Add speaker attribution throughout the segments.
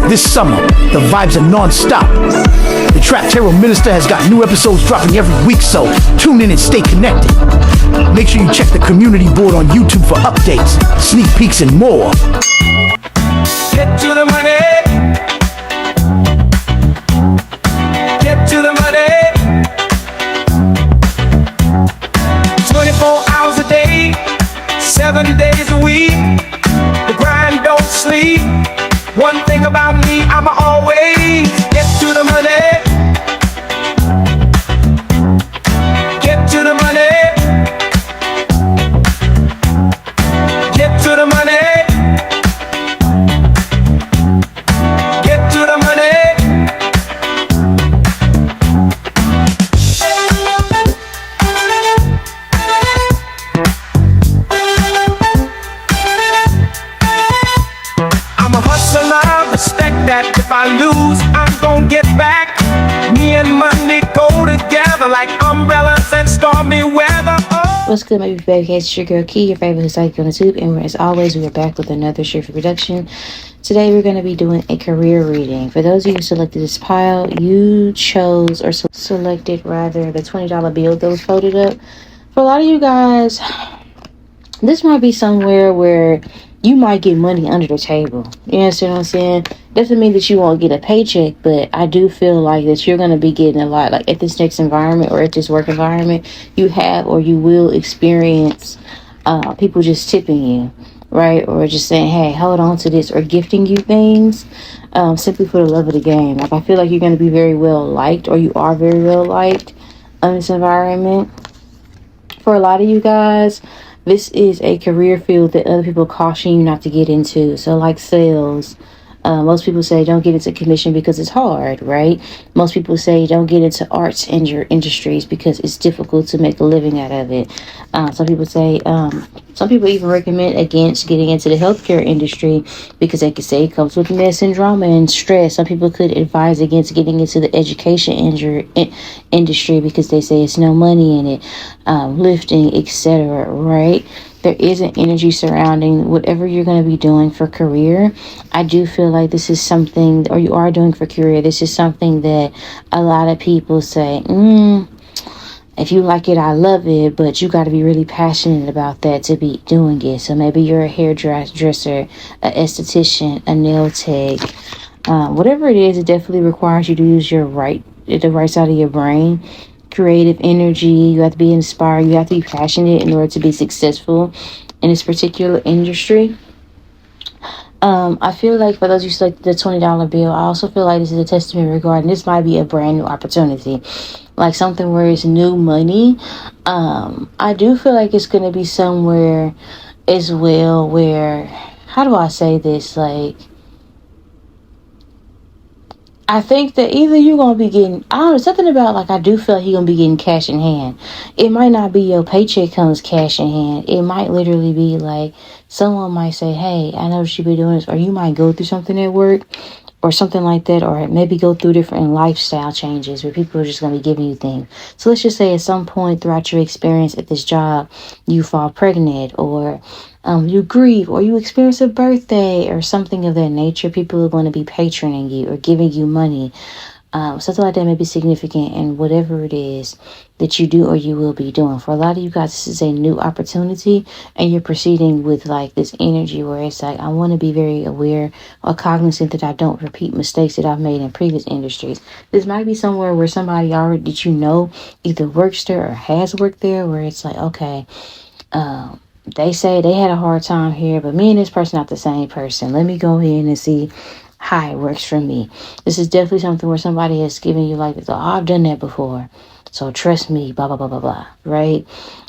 Speaker 1: This summer, the vibes are non-stop. The Trap Terror Minister has got new episodes dropping every week, so tune in and stay connected. Make sure you check the community board on YouTube for updates, sneak peeks, and more.
Speaker 2: Get to the money. Get to the money. 24 hours a day, 7 days a week. The grind don't sleep. One thing about me, I'ma always get to the money. Get to the money. Get to the money. Get to the money. I'm a hustler, respect that. If I lose, I'm gonna get back. Me and money go together like umbrellas and stormy weather. Oh.
Speaker 3: What's good, my beautiful baby cats? It's your girl Key, your favorite psychic on YouTube, and as always, we are back with another Strife production. Today, we're going to be doing a career reading. For those of you who selected this pile, you chose or selected rather the $20 bill that was folded up. For a lot of you guys, this might be somewhere where you might get money under the table. You understand what I'm saying? Doesn't mean that you won't get a paycheck, but I do feel like that you're going to be getting a lot. Like at this next environment or at this work environment, you have or you will experience people just tipping you, right? Or just saying, hey, hold on to this, or gifting you things simply for the love of the game. Like I feel like you're going to be very well liked, or you are very well liked in this environment. For a lot of you guys, this is a career field that other people caution you not to get into. So like sales, most people say don't get into commission because it's hard, right? Most people say don't get into arts and your industries because it's difficult to make a living out of it. Some people even recommend against getting into the healthcare industry because they could say it comes with mess and drama and stress. Some people could advise against getting into the education industry because they say it's no money in it, lifting, etc., right? There is an energy surrounding whatever you're going to be doing for career. I do feel like this is something, or you are doing for career, this is something that a lot of people say, if you like it, I love it, but you got to be really passionate about that to be doing it. So maybe you're a hairdresser, an esthetician, a nail tech, whatever it is, it definitely requires you to use the right side of your brain. Creative energy, you have to be inspired, you have to be passionate in order to be successful in this particular industry. I feel like for those who select the $20 bill, I also feel like this is a testament regarding this might be a brand new opportunity, like something where it's new money. I do feel like it's going to be somewhere as well where, how do I say this, like I think that either you're going to be getting, I don't know, something about like I do feel like you're going to be getting cash in hand. It might not be your paycheck comes cash in hand. It might literally be like someone might say, hey, I know you be doing this, or you might go through something at work or something like that, or maybe go through different lifestyle changes where people are just going to be giving you things. So let's just say at some point throughout your experience at this job, you fall pregnant, or you grieve, or you experience a birthday or something of that nature. People are going to be patroning you or giving you money. Something like that may be significant in whatever it is that you do or you will be doing. For a lot of you guys, this is a new opportunity, and you're proceeding with like this energy where it's like, I want to be very aware or cognizant that I don't repeat mistakes that I've made in previous industries. This might be somewhere where somebody already that you know either works there or has worked there, where it's like, okay, they say they had a hard time here, but me and this person not the same person. Let me go in and see how it works for me. This is definitely something where somebody has given you like this, oh, I've done that before, so trust me, blah, blah, blah, blah, blah, right?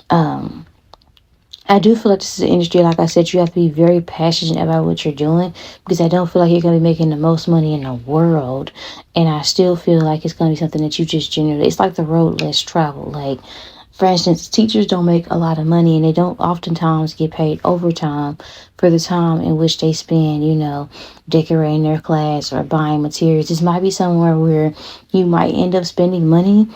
Speaker 3: I do feel like this is an industry, like I said, you have to be very passionate about what you're doing, because I don't feel like you're going to be making the most money in the world, and I still feel like it's going to be something that you just generally, it's like the road less traveled. Like, for instance, teachers don't make a lot of money, and they don't oftentimes get paid overtime for the time in which they spend, decorating their class or buying materials. This might be somewhere where you might end up spending money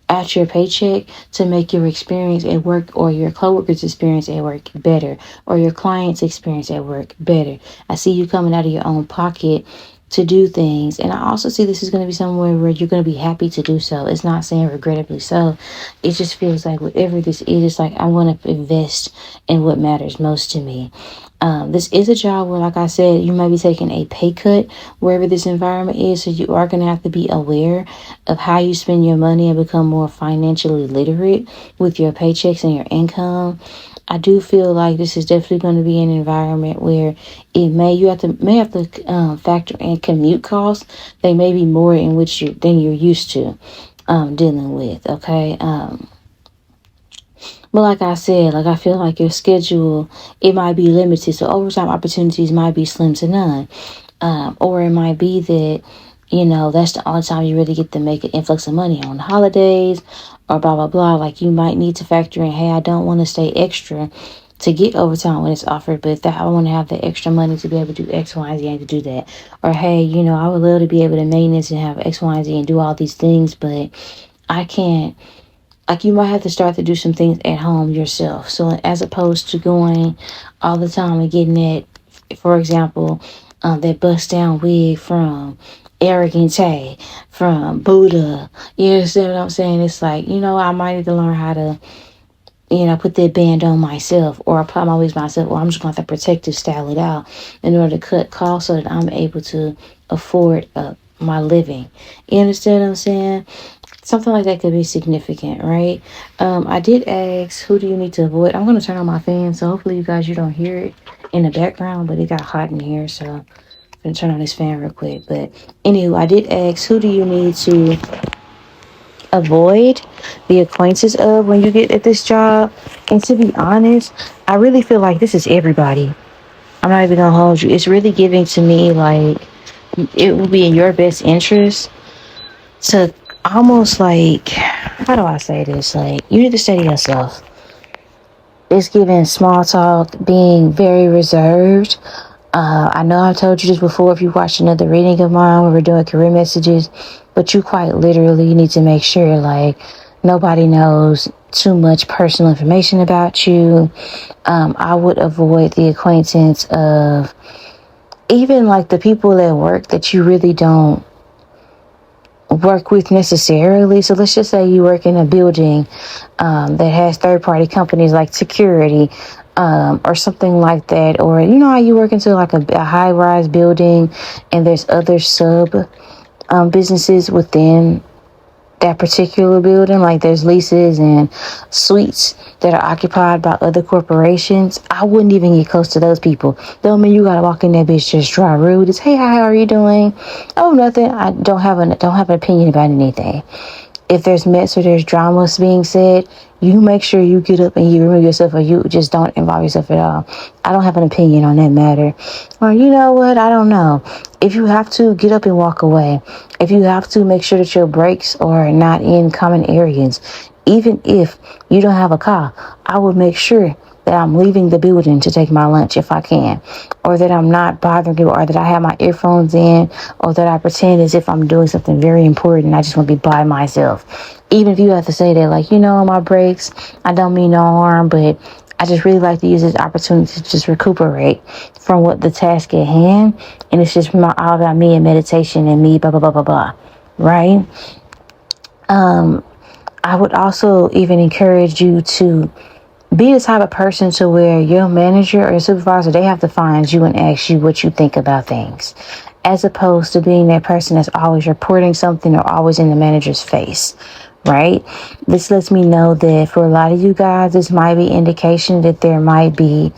Speaker 3: at your paycheck to make your experience at work or your coworkers' experience at work better, or your clients' experience at work better. I see you coming out of your own pocket to do things. And I also see this is going to be somewhere where you're going to be happy to do so. It's not saying regrettably so. It just feels like whatever this is, it's like I want to invest in what matters most to me. This is a job where, like I said, you might be taking a pay cut wherever this environment is. So you are going to have to be aware of how you spend your money and become more financially literate with your paychecks and your income. I do feel like this is definitely going to be an environment where you may have to factor in commute costs. They may be more in which than you're used to dealing with. Okay. But like I said, like I feel like your schedule, it might be limited. So overtime opportunities might be slim to none. Or it might be that, that's the only time you really get to make an influx of money on holidays or blah, blah, blah. Like you might need to factor in, hey, I don't want to stay extra to get overtime when it's offered, but I want to have the extra money to be able to do X, Y, and Z and to do that. Or, hey, I would love to be able to maintenance and have X, Y, and Z and do all these things, but I can't. Like you might have to start to do some things at home yourself. So as opposed to going all the time and getting that, for example, that bust down wig from Arrogant Tay, from Buddha. You understand what I'm saying? It's like, I might need to learn how to, put that band on myself or apply my wigs myself, or I'm just going to have to protective style it out in order to cut costs so that I'm able to afford my living. You understand what I'm saying? Something like that could be significant, right? I did ask, who do you need to avoid? I'm going to turn on my fan, so hopefully you don't hear it in the background, but it got hot in here, so I'm going to turn on this fan real quick. But anywho, I did ask, who do you need to avoid the acquaintance of when you get at this job? And to be honest, I really feel like this is everybody. I'm not even going to hold you. It's really giving to me like it will be in your best interest to almost like, how do I say this? Like, you need to say to yourself, it's giving small talk, being very reserved. I know I've told you this before if you watched another reading of mine where we're doing career messages, but you quite literally need to make sure like nobody knows too much personal information about you. I would avoid the acquaintance of even like the people at work that you really don't work with necessarily. So let's just say you work in a building that has third-party companies like security or something like that, or how you work into like a high-rise building and there's other sub businesses within that particular building, like there's leases and suites that are occupied by other corporations. I wouldn't even get close to those people. Don't mean you gotta walk in that bitch just dry rude. It's, hey, hi, how are you doing? Oh, nothing. I don't have an opinion about anything. If there's mess or there's dramas being said, you make sure you get up and you remove yourself, or you just don't involve yourself at all. I don't have an opinion on that matter. Or you know what? I don't know. If you have to, get up and walk away. If you have to, make sure that your breaks are not in common areas. Even if you don't have a car, I would make sure that I'm leaving the building to take my lunch if I can, or that I'm not bothering you, or that I have my earphones in, or that I pretend as if I'm doing something very important and I just want to be by myself. Even if you have to say that, like, on my breaks, I don't mean no harm, but I just really like to use this opportunity to just recuperate from what the task at hand, and it's just all about me and meditation and me, blah, blah, blah, blah, blah, right? I would also even encourage you to be the type of person to where your manager or your supervisor, they have to find you and ask you what you think about things, as opposed to being that person that's always reporting something or always in the manager's face, right? This lets me know that for a lot of you guys, this might be indication that there might be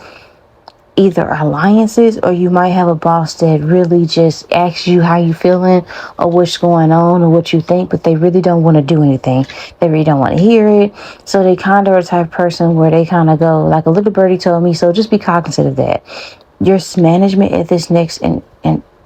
Speaker 3: either alliances, or you might have a boss that really just asks you how you feeling or what's going on or what you think, but they really don't want to do anything. They really don't want to hear it. So they kind of are the type of person where they kind of go, like a little birdie told me, so just be cognizant of that. Your management at this next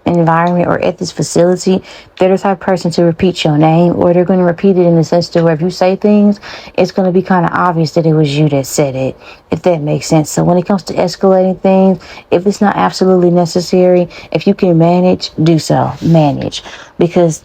Speaker 3: environment or at this facility, they're the type of person to repeat your name, or they're going to repeat it in the sense to where if you say things, it's going to be kind of obvious that it was you that said it, if that makes sense. So when it comes to escalating things, if it's not absolutely necessary, if you can manage, do so. Manage, because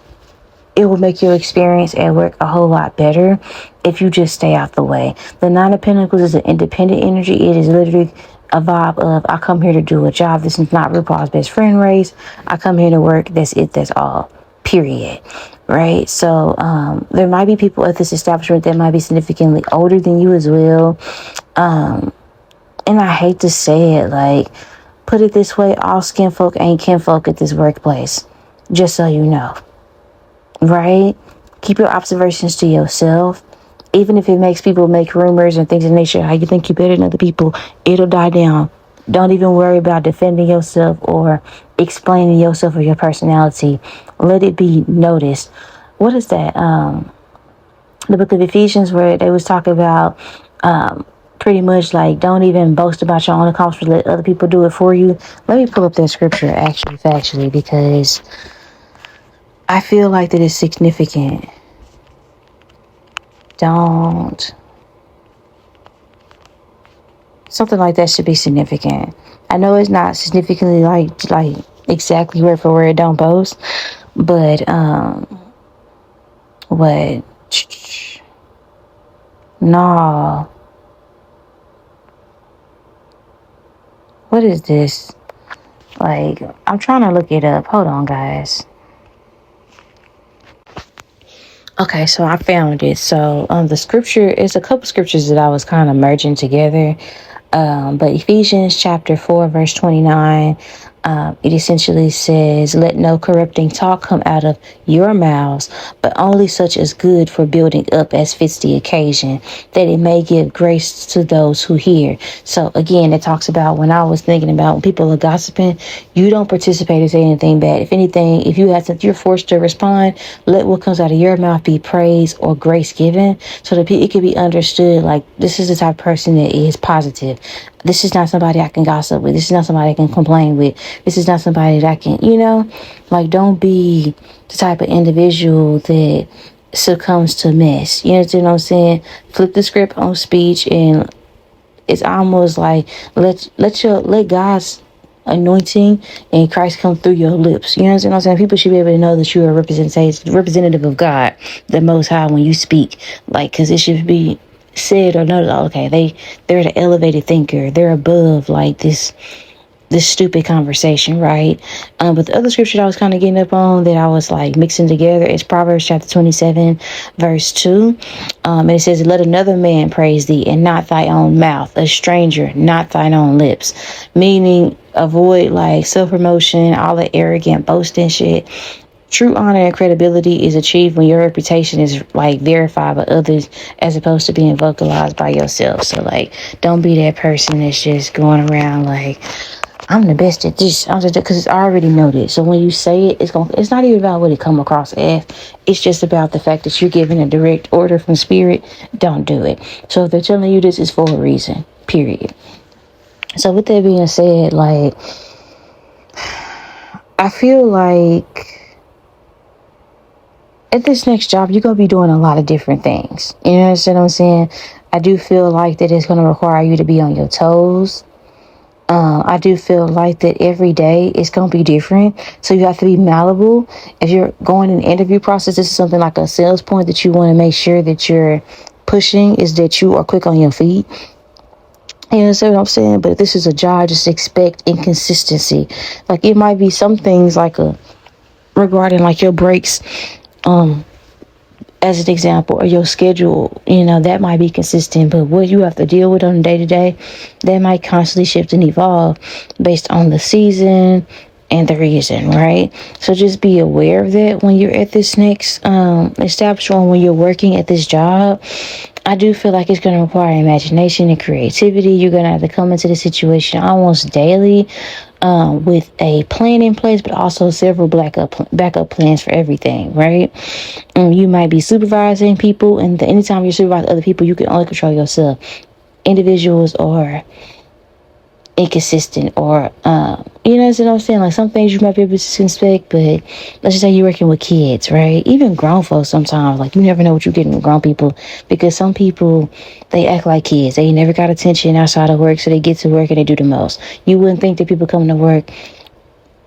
Speaker 3: it will make your experience at work a whole lot better if you just stay out the way. The Nine of Pentacles is an independent energy. It is literally a vibe of, I come here to do a job. This is not RuPaul's Best Friend race. I come here to work. That's it. That's all. Period. Right? So there might be people at this establishment that might be significantly older than you as well. And I hate to say it, like, put it this way, all skin folk ain't kinfolk at this workplace. Just so you know. Right? Keep your observations to yourself. Even if it makes people make rumors and things of nature, how you think you're better than other people, it'll die down. Don't even worry about defending yourself or explaining yourself or your personality. Let it be noticed. What is that? The book of Ephesians, where they was talking about pretty much like, don't even boast about your own accomplishments, let other people do it for you. Let me pull up that scripture factually, because I feel like that is significant. Something like that should be significant. I know it's not significantly like exactly word for word, don't boast, but no. What is this? Like, I'm trying to look it up. Hold on, guys. Okay, so I found it. So the scripture is a couple scriptures that I was kind of merging together. But Ephesians chapter 4, verse 29, it essentially says, let no corrupting talk come out of your mouths, but only such as good for building up as fits the occasion, that it may give grace to those who hear. So again, it talks about, when I was thinking about when people are gossiping, you don't participate or say anything bad. If anything, if you're forced to respond, let what comes out of your mouth be praise or grace given, so that it can be understood like, this is the type of person that is positive. This is not somebody I can gossip with. This is not somebody I can complain with. This is not somebody that I can, like, don't be the type of individual that succumbs to mess. You know what I'm saying? Flip the script on speech, and it's almost like let God's anointing and Christ come through your lips. You know what I'm saying? People should be able to know that you're a representative of God, the Most High, when you speak. Like, because it should be said or noted, okay, they're the elevated thinker. They're above like this stupid conversation, right? But the other scripture I was kind of getting up on that I was like mixing together is Proverbs chapter 27, verse 2. And it says, let another man praise thee, and not thy own mouth, a stranger, not thine own lips. Meaning, avoid like self-promotion, all the arrogant boasting shit. True honor and credibility is achieved when your reputation is like verified by others, as opposed to being vocalized by yourself. So like, don't be that person that's just going around like, I'm the best at this, because it's already noted. So when you say it, it's not even about what it come across as. It's just about the fact that you're giving a direct order from spirit. Don't do it. So if they're telling you this, is for a reason, period. So with that being said, like, I feel like at this next job, you're going to be doing a lot of different things. You know what I'm saying? I do feel like that it's going to require you to be on your toes. I do feel like that every day is going to be different. So you have to be malleable. If you're going in an interview process, this is something like a sales point that you want to make sure that you're pushing, is that you are quick on your feet. You understand what I'm saying? But if this is a job, just expect inconsistency. Like, it might be some things like regarding like your breaks, as an example, or your schedule, that might be consistent, but what you have to deal with on a day-to-day, that might constantly shift and evolve based on the season and the reason, right? So just be aware of that when you're at this next establishment, when you're working at this job. I do feel like it's going to require imagination and creativity. You're going to have to come into the situation almost daily, with a plan in place, but also several backup plans for everything, right? You might be supervising people, and anytime you supervise other people, you can only control yourself. Individuals are inconsistent, or you know what I'm saying? Like, some things you might be able to inspect, but let's just say you're working with kids, right? Even grown folks sometimes, like, you never know what you're getting with grown people, because some people, they act like kids. They never got attention outside of work, so they get to work and they do the most. You wouldn't think that people coming to work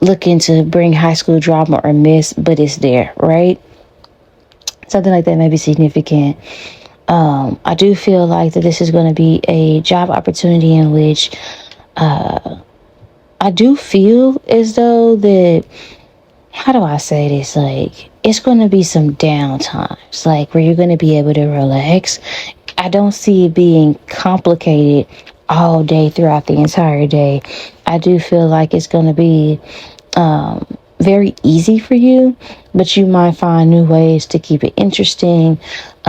Speaker 3: looking to bring high school drama or mess, but it's there, right? Something like that may be significant. I do feel like that this is going to be a job opportunity in which I do feel as though that, how do I say this? Like, it's going to be some down times, like where you're going to be able to relax. I don't see it being complicated all day throughout the entire day. I do feel like it's going to be very easy for you, but you might find new ways to keep it interesting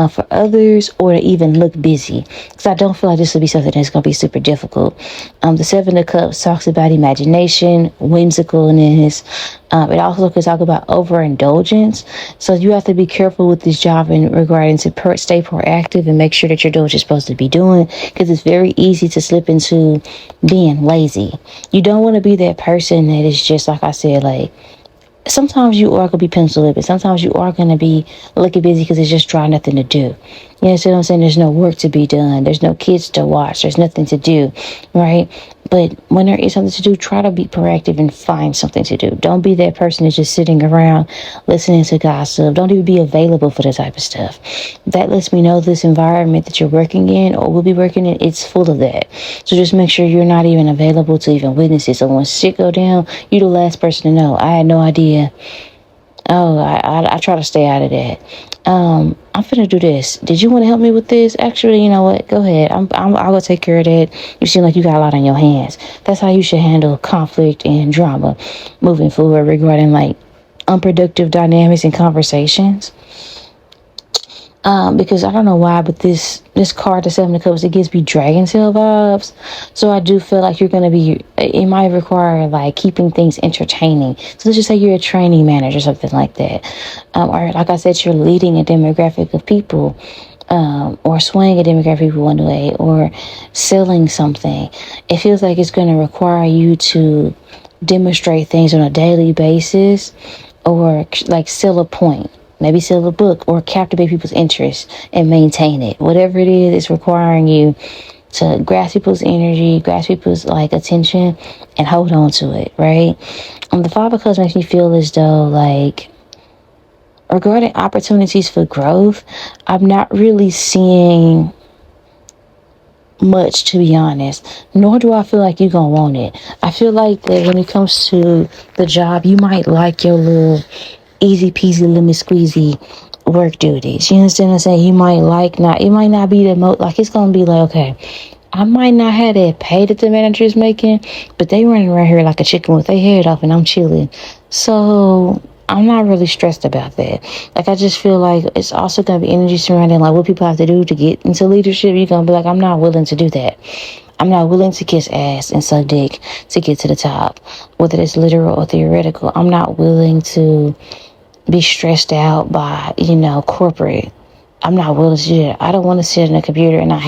Speaker 3: for others, or to even look busy, because I don't feel like this will be something that's going to be super difficult. The Seven of Cups talks about imagination, whimsicalness. It also could talk about overindulgence, so you have to be careful with this job in regarding to stay proactive and make sure that you're doing what you're supposed to be doing, because it's very easy to slip into being lazy. You don't want to be that person that is just, like I said, like, sometimes you are going to be pencil whipping. Sometimes you are going to be looking busy because it's just dry, nothing to do. You know what I'm saying? There's no work to be done. There's no kids to watch. There's nothing to do, right? But when there is something to do, try to be proactive and find something to do. Don't be that person that's just sitting around listening to gossip. Don't even be available for that type of stuff. That lets me know this environment that you're working in or will be working in, it's full of that. So just make sure you're not even available to even witness it. So when shit go down, you're the last person to know. I had no idea. Oh, I try to stay out of that. I'm finna do this. Did you want to help me with this? Actually, you know what? Go ahead. I'll go take care of that. You seem like you got a lot on your hands. That's how you should handle conflict and drama moving forward regarding like unproductive dynamics and conversations. Because I don't know why, but this card, the Seven of Cups, it gives me Dragon Tail vibes. So I do feel like it might require like keeping things entertaining. So let's just say you're a training manager or something like that. Or like I said, you're leading a demographic of people, or swaying a demographic of people one way, or selling something. It feels like it's going to require you to demonstrate things on a daily basis, or like sell a point. Maybe sell a book or captivate people's interest and maintain it. Whatever it is, it's requiring you to grasp people's energy, grasp people's like attention, and hold on to it, right? The Five of Cups makes me feel as though like regarding opportunities for growth, I'm not really seeing much, to be honest, nor do I feel like you're gonna want it. I feel like that when it comes to the job, you might like your little easy peasy lemon squeezy work duties. You understand what I'm saying? It might not be the most, like, it's gonna be like, okay, I might not have that pay that the manager is making, but they running around here like a chicken with their head off and I'm chilling. So I'm not really stressed about that. Like, I just feel like it's also gonna be energy surrounding like what people have to do to get into leadership. You're gonna be like, I'm not willing to do that. I'm not willing to kiss ass and suck dick to get to the top, whether it's literal or theoretical. I'm not willing to be stressed out by, corporate. I'm not willing to do that. I don't want to sit in a computer and I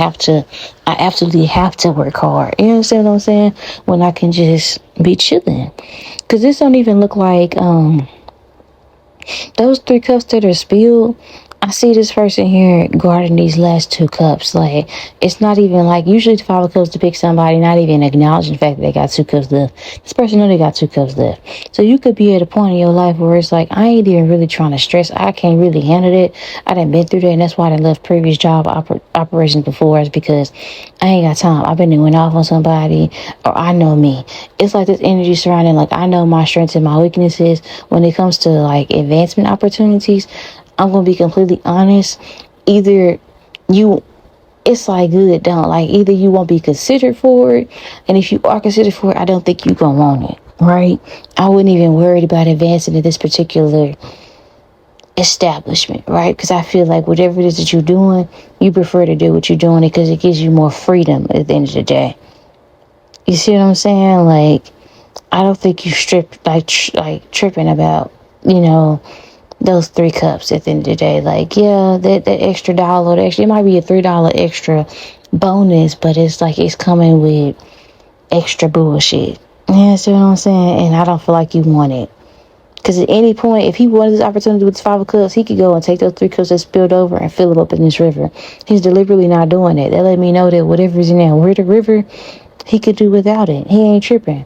Speaker 3: absolutely have to work hard. You understand what I'm saying? When I can just be chilling. Because this don't even look like, those 3 cups that are spilled. I see this person here guarding these last 2 cups. Like, it's not even like, usually the 5 of Cups depict somebody not even acknowledging the fact that they got 2 cups left. This person know they got 2 cups left. So you could be at a point in your life where it's like, I ain't even really trying to stress. I can't really handle it. I done been through that, and that's why I done left previous job operations before, is because I ain't got time. I've been went off on somebody, or I know me. It's like this energy surrounding, like, I know my strengths and my weaknesses when it comes to like advancement opportunities. I'm going to be completely honest. Either it's like good, don't. Like, either you won't be considered for it, and if you are considered for it, I don't think you're going to want it, right? I wouldn't even worry about advancing to this particular establishment, right? Because I feel like whatever it is that you're doing, you prefer to do what you're doing because it gives you more freedom at the end of the day. You see what I'm saying? Like, I don't think you tripping about, those 3 cups at the end of the day. Like, yeah, that extra dollar, it might be a $3 extra bonus, but it's like it's coming with extra bullshit. You see what I'm saying? And I don't feel like you want it. Because at any point, if he wanted this opportunity with his 5 of Cups, he could go and take those 3 cups that spilled over and fill them up in this river. He's deliberately not doing it. That let me know that whatever's in that river, he could do without it. He ain't tripping.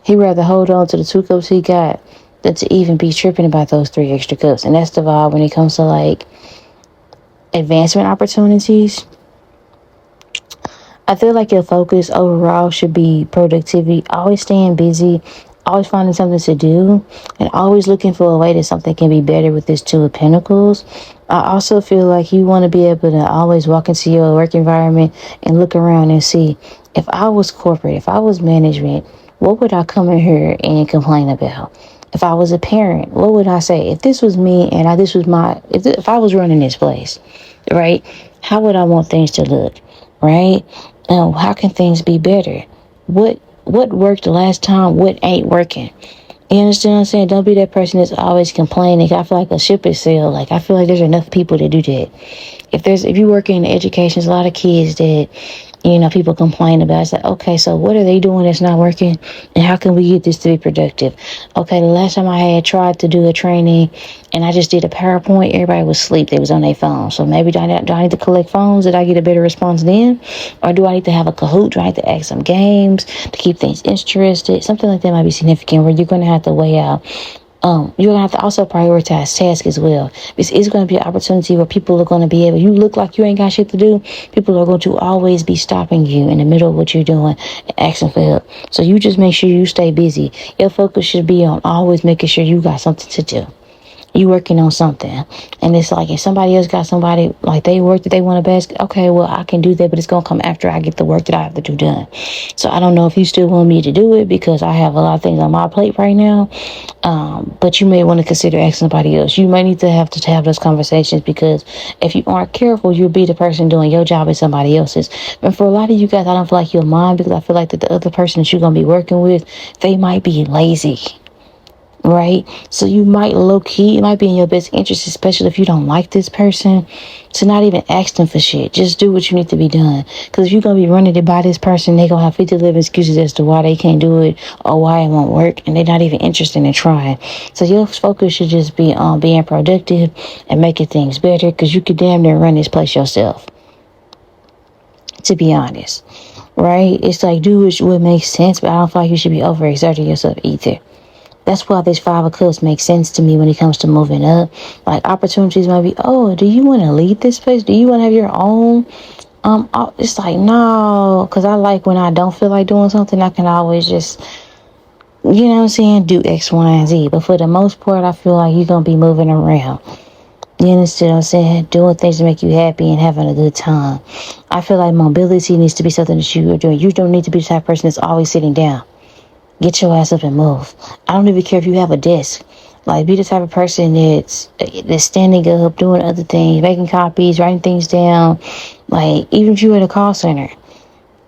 Speaker 3: He'd rather hold on to the 2 cups he got than to even be tripping about those 3 extra cups. And that's the vibe when it comes to like advancement opportunities. I feel like your focus overall should be productivity, always staying busy, always finding something to do, and always looking for a way that something can be better with this Two of Pentacles. I also feel like you want to be able to always walk into your work environment and look around and see, if I was corporate, if I was management, what would I come in here and complain about? If I was a parent, what would I say? If this was me and if I was running this place, right? How would I want things to look, right? How can things be better? What worked the last time? What ain't working? You understand what I'm saying? Don't be that person that's always complaining. I feel like a ship is sailed. Like, I feel like there's enough people to do that. If you work in education, there's a lot of kids that, people complain about. It's like, okay, so what are they doing that's not working? And how can we get this to be productive? Okay, the last time I had tried to do a training and I just did a PowerPoint, everybody was asleep. They was on their phone. So maybe do I need to collect phones? Did I get a better response then? Or do I need to have a Kahoot? Do I need to ask some games to keep things interested? Something like that might be significant, where you're going to have to weigh out. You're going to have to also prioritize tasks as well. It's going to be an opportunity where people are going to be able, you look like you ain't got shit to do, people are going to always be stopping you in the middle of what you're doing and asking for help. So you just make sure you stay busy. Your focus should be on always making sure you got something to do. You working on something, and it's like, if somebody else got somebody like they work that they want to best, okay, well, I can do that, but it's gonna come after I get the work that I have to do done. So I don't know if you still want me to do it, because I have a lot of things on my plate right now. But you may want to consider asking somebody else. You may need to have those conversations, because if you aren't careful, you'll be the person doing your job and somebody else's. And for a lot of you guys, I don't feel like you'll mind, because I feel like that the other person that you're gonna be working with, they might be lazy. Right? So you might it might be in your best interest, especially if you don't like this person, to not even ask them for shit. Just do what you need to be done. Because if you're going to be running it by this person, they're going to have 50 living excuses as to why they can't do it or why it won't work. And they're not even interested in trying. So your focus should just be on being productive and making things better, because you could damn near run this place yourself. To be honest. Right? It's like, do what makes sense, but I don't feel like you should be overexerting yourself either. That's why this Five of Cups makes sense to me when it comes to moving up. Like, opportunities might be, oh, do you want to lead this place? Do you want to have your own? It's like, no, because I like when I don't feel like doing something, I can always just, you know what I'm saying, do X, Y, and Z. But for the most part, I feel like you're going to be moving around. You understand what I'm saying? Doing things to make you happy and having a good time. I feel like mobility needs to be something that you are doing. You don't need to be the type of person that's always sitting down. Get your ass up and move. I don't even care if you have a desk. Like, be the type of person that's standing up, doing other things, making copies, writing things down. Like, even if you're at a call center,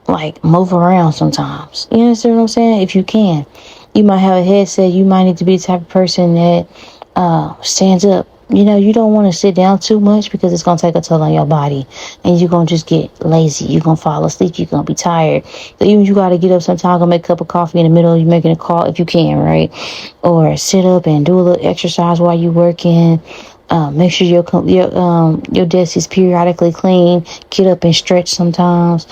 Speaker 3: like, move around sometimes. You understand what I'm saying? If you can. You might have a headset. You might need to be the type of person that stands up. You know, you don't want to sit down too much, because it's going to take a toll on your body. And you're going to just get lazy. You're going to fall asleep. You're going to be tired. So even if you got to get up sometime, go make a cup of coffee in the middle, you're making a call if you can, right? Or sit up and do a little exercise while you're working. Make sure your desk is periodically clean. Get up and stretch sometimes.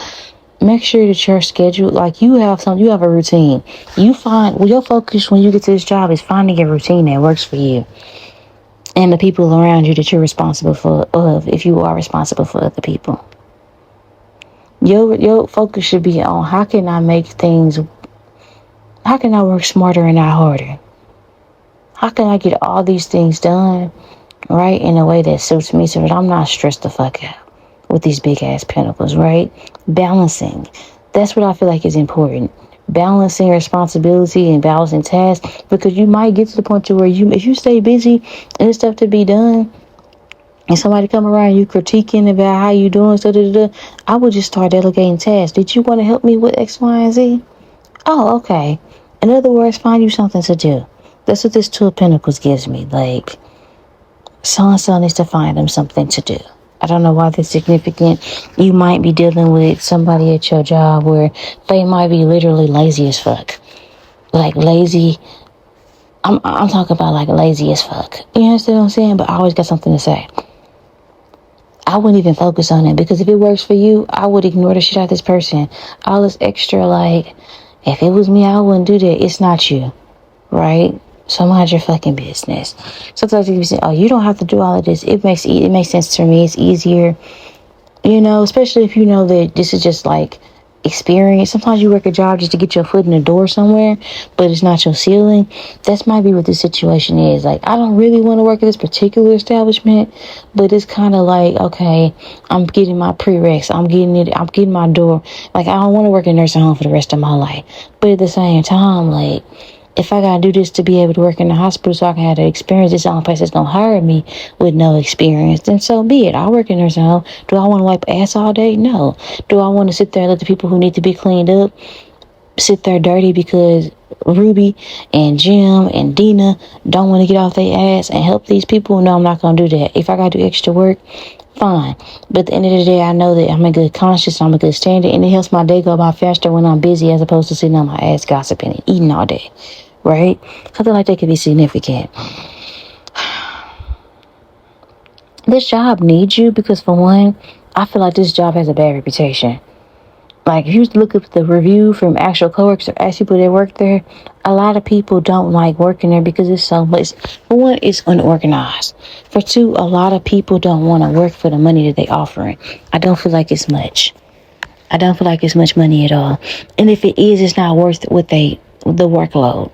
Speaker 3: Make sure that your schedule, like, you have a routine. Your focus when you get to this job is finding a routine that works for you. And the people around you that you're responsible for, if you are responsible for other people. Your focus should be on, how can I work smarter and not harder? How can I get all these things done, right, in a way that suits me, so that I'm not stressed the fuck out with these big ass pentacles, right? Balancing. That's what I feel like is important. Balancing responsibility and balancing tasks, because you might get to the point to where if you stay busy and there's stuff to be done, and somebody come around you critiquing about how you doing, I would just start delegating tasks. Did you want to help me with X, Y, and Z? Oh, okay. In other words, find you something to do. That's what this Two of Pentacles gives me. Like, so-and-so needs to find them something to do. I don't know why that's significant. You might be dealing with somebody at your job where they might be literally lazy as fuck. Like, lazy. I'm talking about, like, lazy as fuck. You understand what I'm saying? But I always got something to say. I wouldn't even focus on it, because if it works for you, I would ignore the shit out of this person. All this extra, like, if it was me, I wouldn't do that. It's not you, right? So mind your fucking business. Sometimes you say, oh, you don't have to do all of this. It makes sense to me. It's easier, especially if you know that this is just like experience. Sometimes you work a job just to get your foot in the door somewhere, but it's not your ceiling. That might be what this situation is. Like, I don't really want to work at this particular establishment, but it's kind of like, okay, I'm getting my prereqs. I'm getting my door. Like, I don't want to work in a nursing home for the rest of my life. But at the same time, like, if I gotta do this to be able to work in the hospital so I can have the experience, this only place that's gonna hire me with no experience, then so be it. I'll work in nursing home. Do I want to wipe ass all day? No. Do I want to sit there and let the people who need to be cleaned up sit there dirty because Ruby and Jim and Dina don't want to get off their ass and help these people? No, I'm not gonna do that. If I gotta do extra work, fine. But at the end of the day, I know that I'm a good conscience, I'm a good standard, and it helps my day go by faster when I'm busy as opposed to sitting on my ass gossiping and eating all day. Right? Something like that could be significant. This job needs you because, for one, I feel like this job has a bad reputation. Like, if you look up the review from actual coworkers or actual people that work there, a lot of people don't like working there because it's so much. For one, it's unorganized. For two, a lot of people don't want to work for the money that they're offering. I don't feel like it's much. I don't feel like it's much money at all. And if it is, it's not worth the workload.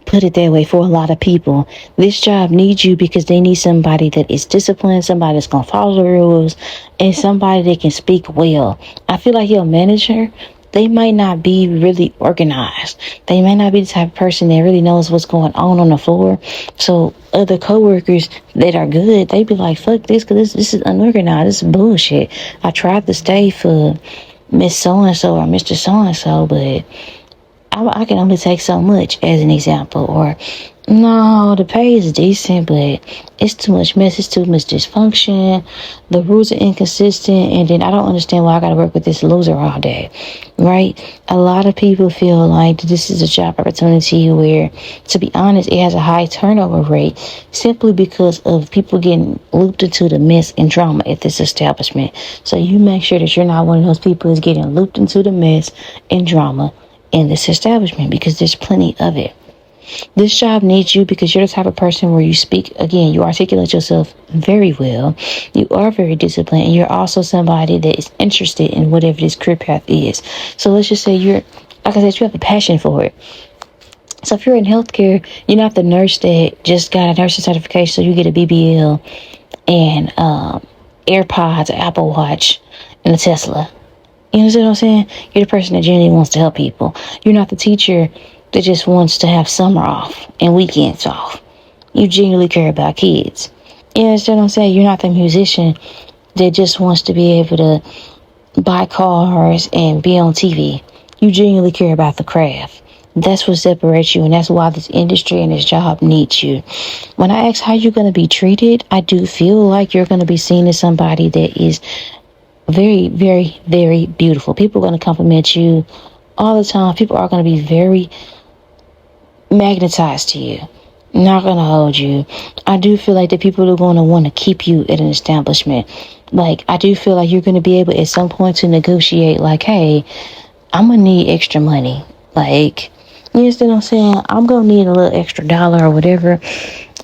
Speaker 3: Put it that way. For a lot of people, this job needs you because they need somebody that is disciplined, somebody that's going to follow the rules, and somebody that can speak well. I feel like your manager, they might not be really organized. They may not be the type of person that really knows what's going on the floor. So other coworkers that are good, they be like, fuck this, because this is unorganized. This is bullshit. I tried to stay for Miss So-and-so or Mr. So-and-so, but I can only take so much, as an example. Or, no, the pay is decent, but it's too much mess, it's too much dysfunction, the rules are inconsistent, and then I don't understand why I gotta work with this loser all day, right? A lot of people feel like this is a job opportunity where, to be honest, it has a high turnover rate simply because of people getting looped into the mess and drama at this establishment. So you make sure that you're not one of those people who's getting looped into the mess and drama in this establishment, because there's plenty of it. This job needs you because you're the type of person where you speak, again, you articulate yourself very well, you are very disciplined, and you're also somebody that is interested in whatever this career path is. So let's just say like I said, you have a passion for it. So if you're in healthcare, you're not the nurse that just got a nursing certification, so you get a BBL and AirPods, an Apple Watch, and a Tesla. You understand what I'm saying? You're the person that genuinely wants to help people. You're not the teacher that just wants to have summer off and weekends off. You genuinely care about kids. You understand what I'm saying? You're not the musician that just wants to be able to buy cars and be on TV. You genuinely care about the craft. That's what separates you, and that's why this industry and this job needs you. When I ask how you're going to be treated, I do feel like you're going to be seen as somebody that is very, very, very beautiful. People are going to compliment you all the time. People are going to be very magnetized to you, not going to hold you. I do feel like the people are going to want to keep you at an establishment. Like, I do feel like you're going to be able at some point to negotiate, like, hey, I'm going to need extra money. Like, you understand what I'm saying? I'm going to need a little extra dollar or whatever.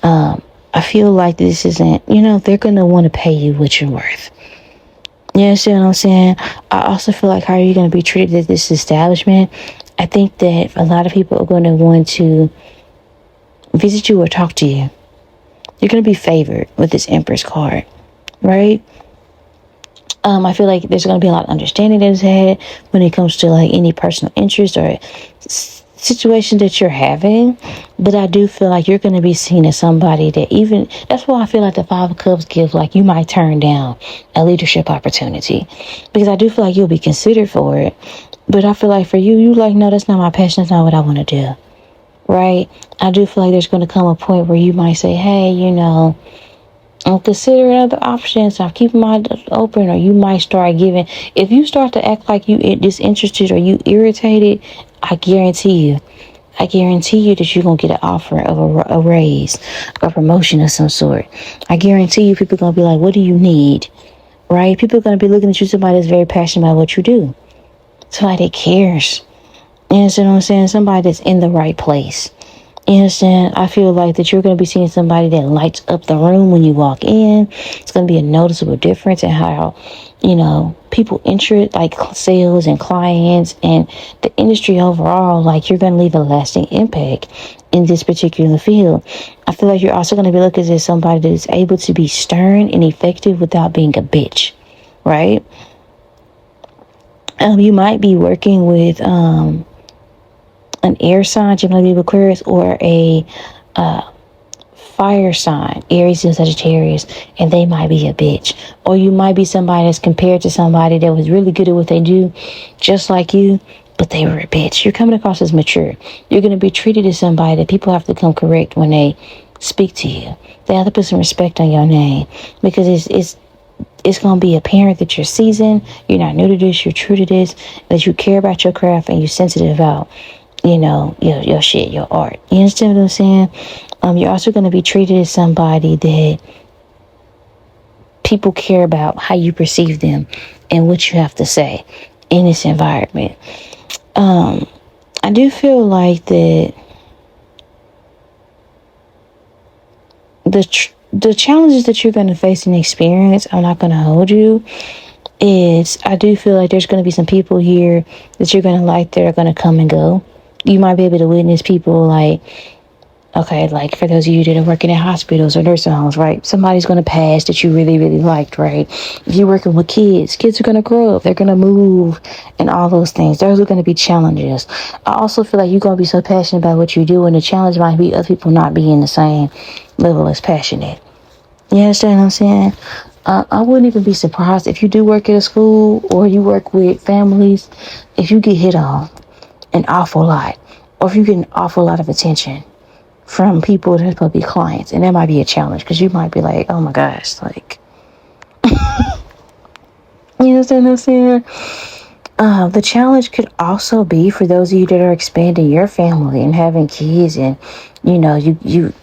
Speaker 3: I feel like this isn't, they're going to want to pay you what you're worth. You understand what I'm saying? I also feel like, how are you going to be treated at this establishment? I think that a lot of people are going to want to visit you or talk to you. You're going to be favored with this Empress card, right? I feel like there's going to be a lot of understanding that is had when it comes to like any personal interest or situation that you're having. But I do feel like you're going to be seen as somebody that that's why I feel like the Five of Cups gives, like, you might turn down a leadership opportunity, because I do feel like you'll be considered for it. But I feel like for you like, no, that's not my passion, that's not what I want to do, right? I do feel like there's going to come a point where you might say, hey, I'm considering other options, I'm keeping my eyes open. Or you might start giving, if you start to act like you disinterested or you irritated, I guarantee you that you're going to get an offer of a raise or promotion of some sort. I guarantee you people are going to be like, what do you need? Right? People are going to be looking at you, somebody that's very passionate about what you do. Somebody that cares. You understand what I'm saying? Somebody that's in the right place. You understand? I feel like that you're going to be seeing somebody that lights up the room when you walk in. It's going to be a noticeable difference in how, people enter like sales and clients and the industry overall. Like, you're going to leave a lasting impact in this particular field. I feel like you're also going to be looking at somebody that is able to be stern and effective without being a bitch, right? You might be working with an air sign, Gemini, Libra, Aquarius, or a fire sign, Aries and Sagittarius, and they might be a bitch. Or you might be somebody that's compared to somebody that was really good at what they do, just like you, but they were a bitch. You're coming across as mature. You're going to be treated as somebody that people have to come correct when they speak to you. They have to put some respect on your name, because it's going to be apparent that you're seasoned, you're not new to this, you're true to this, that you care about your craft and you're sensitive about, your shit, your art. You understand what I'm saying? You're also going to be treated as somebody that people care about how you perceive them and what you have to say in this environment. I do feel like that the challenges that you're going to face and experience, I'm not going to hold you, is I do feel like there's going to be some people here that you're going to like that are going to come and go. You might be able to witness people like, okay, like for those of you that are working in hospitals or nursing homes, right? Somebody's going to pass that you really, really liked, right? If you're working with kids are going to grow up. They're going to move and all those things. Those are going to be challenges. I also feel like you're going to be so passionate about what you do, and the challenge might be other people not being the same level as passionate. You understand what I'm saying? I wouldn't even be surprised if you do work at a school or you work with families, if you get hit on an awful lot, or if you get an awful lot of attention from people that are supposed to be clients. And that might be a challenge, because you might be like, oh my gosh, like, you understand what I'm saying? The challenge could also be for those of you that are expanding your family and having kids, and you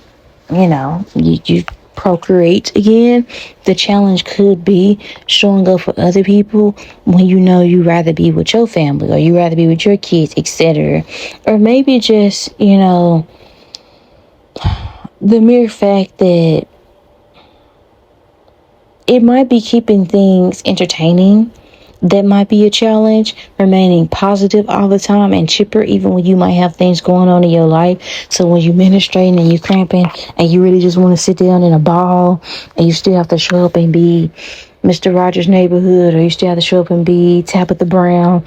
Speaker 3: procreate again. The challenge could be showing up for other people when you rather be with your family, or you rather be with your kids, etc. Or maybe just the mere fact that it might be keeping things entertaining. That might be a challenge. Remaining positive all the time and chipper, even when you might have things going on in your life. So when you're ministrating and you're cramping and you really just want to sit down in a ball, and you still have to show up and be Mr. Rogers' Neighborhood, or you still have to show up and be Tabitha Brown,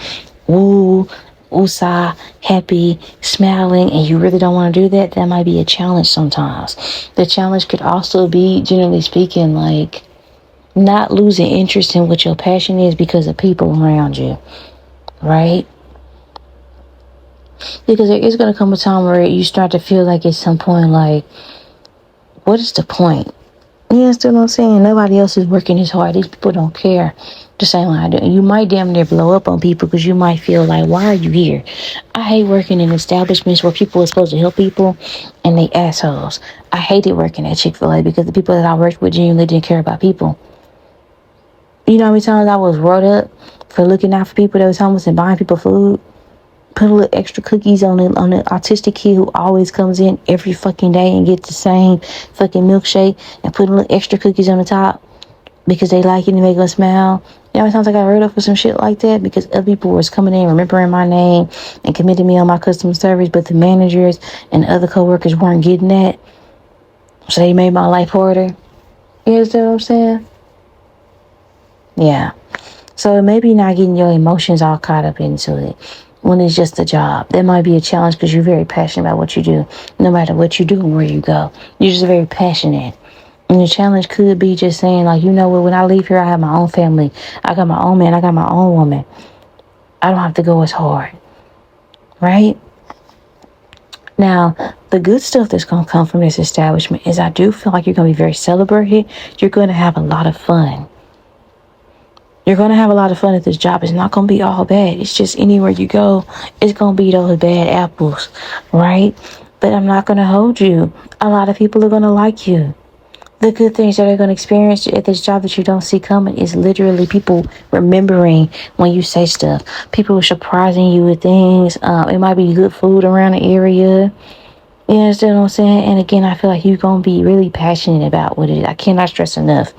Speaker 3: woo, woosah, happy, smiling, and you really don't want to do that, that might be a challenge sometimes. The challenge could also be, generally speaking, like not losing interest in what your passion is because of people around you, right? Because there is going to come a time where you start to feel like at some point, like, what is the point? You understand what I'm saying? Nobody else is working as hard. These people don't care the same way I do. And you might damn near blow up on people, because you might feel like, why are you here? I hate working in establishments where people are supposed to help people and they assholes. I hated working at Chick-fil-A because the people that I worked with genuinely didn't care about people. You know how many times I was wrote up for looking out for people that was homeless and buying people food? Put a little extra cookies on the autistic kid who always comes in every fucking day and gets the same fucking milkshake, and put a little extra cookies on the top because they like it and make them smile. You know how many times I got wrote up for some shit like that because other people was coming in, remembering my name and committing me on my customer service, but the managers and other coworkers weren't getting that, so they made my life harder. You understand what I'm saying? Yeah. So maybe not getting your emotions all caught up into it when it's just a job. That might be a challenge, because you're very passionate about what you do. No matter what you do and where you go, you're just very passionate. And the challenge could be just saying, like, you know what, when I leave here, I have my own family. I got my own man. I got my own woman. I don't have to go as hard. Right? Now, the good stuff that's going to come from this establishment is I do feel like you're going to be very celebrated. You're going to have a lot of fun. You're going to have a lot of fun at this job. It's not going to be all bad. It's just anywhere you go, it's going to be those bad apples, right? But I'm not going to hold you. A lot of people are going to like you. The good things that are going to experience at this job that you don't see coming is literally people remembering when you say stuff. People are surprising you with things. It might be good food around the area. You understand what I'm saying? And again, I feel like you're going to be really passionate about what it is. I cannot stress enough,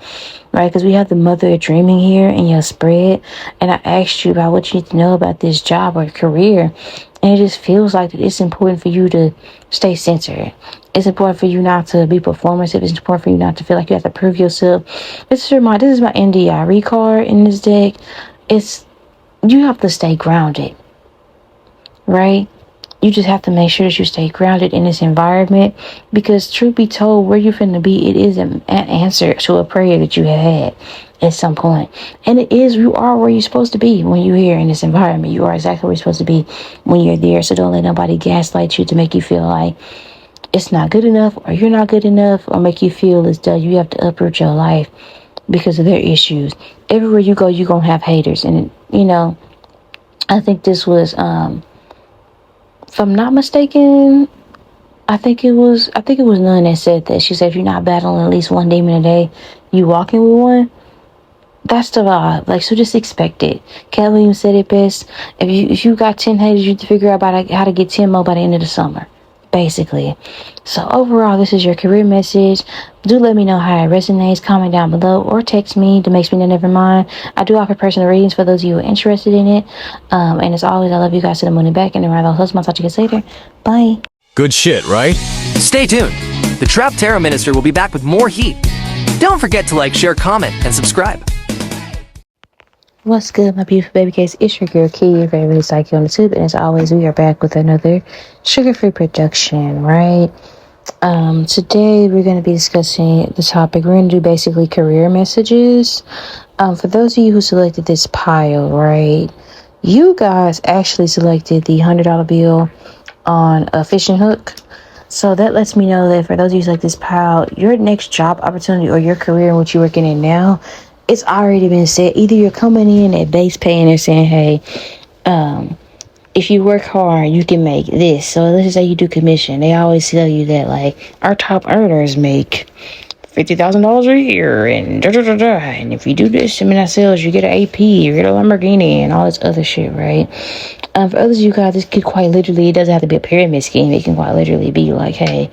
Speaker 3: right? Because we have the mother of dreaming here in your spread. And I asked you about what you need to know about this job or career. And it just feels like it's important for you to stay centered. It's important for you not to be performative. It's important for you not to feel like you have to prove yourself. This is my NDIRE card in this deck. You have to stay grounded, right? You just have to make sure that you stay grounded in this environment, because truth be told, where you're finna be, it is an answer to a prayer that you had at some point. And you are where you're supposed to be when you're here in this environment. You are exactly where you're supposed to be when you're there. So don't let nobody gaslight you to make you feel like it's not good enough or you're not good enough, or make you feel as though you have to uproot your life because of their issues. Everywhere you go, you're going to have haters. And, I think this was, if I'm not mistaken, I think it was None that said that. She said, if you're not battling at least one demon a day, you walking with one. That's the vibe. Like, so just expect it. Cat Williams said it best. If you got 10 haters, you have to figure out how to get 10 more by the end of the summer, basically. So overall, this is your career message. Do let me know how it resonates. Comment down below or text me. That makes me know never mind. I do offer personal readings for those of you who are interested in it. And as always, I love you guys to the moon and back. And around those husbands, I'll talk to you guys later. Bye.
Speaker 4: Good shit, right?
Speaker 5: Stay tuned. The Trapped Tarot Minister will be back with more heat. Don't forget to like, share, comment, and subscribe.
Speaker 3: What's good, my beautiful baby case? It's your girl Key, your favorite psyche on the tube, and as always, we are back with another sugar-free production, right? Today we're going to be discussing the topic. We're going to do basically career messages. For those of you who selected this pile, right? You guys actually selected the $100 bill on a fishing hook. So that lets me know that for those of you who select this pile, your next job opportunity or your career in which you're working in now, it's already been set. Either you're coming in at base pay and they're saying, hey, if you work hard, you can make this. So let's just say you do commission. They always tell you that, like, our top earners make $50,000 a year, and da-da-da-da. And if you do this in midnight sales, you get an AP, you get a Lamborghini, and all this other shit, right? For others of you guys, this could quite literally, it doesn't have to be a pyramid scheme. It can quite literally be like, hey,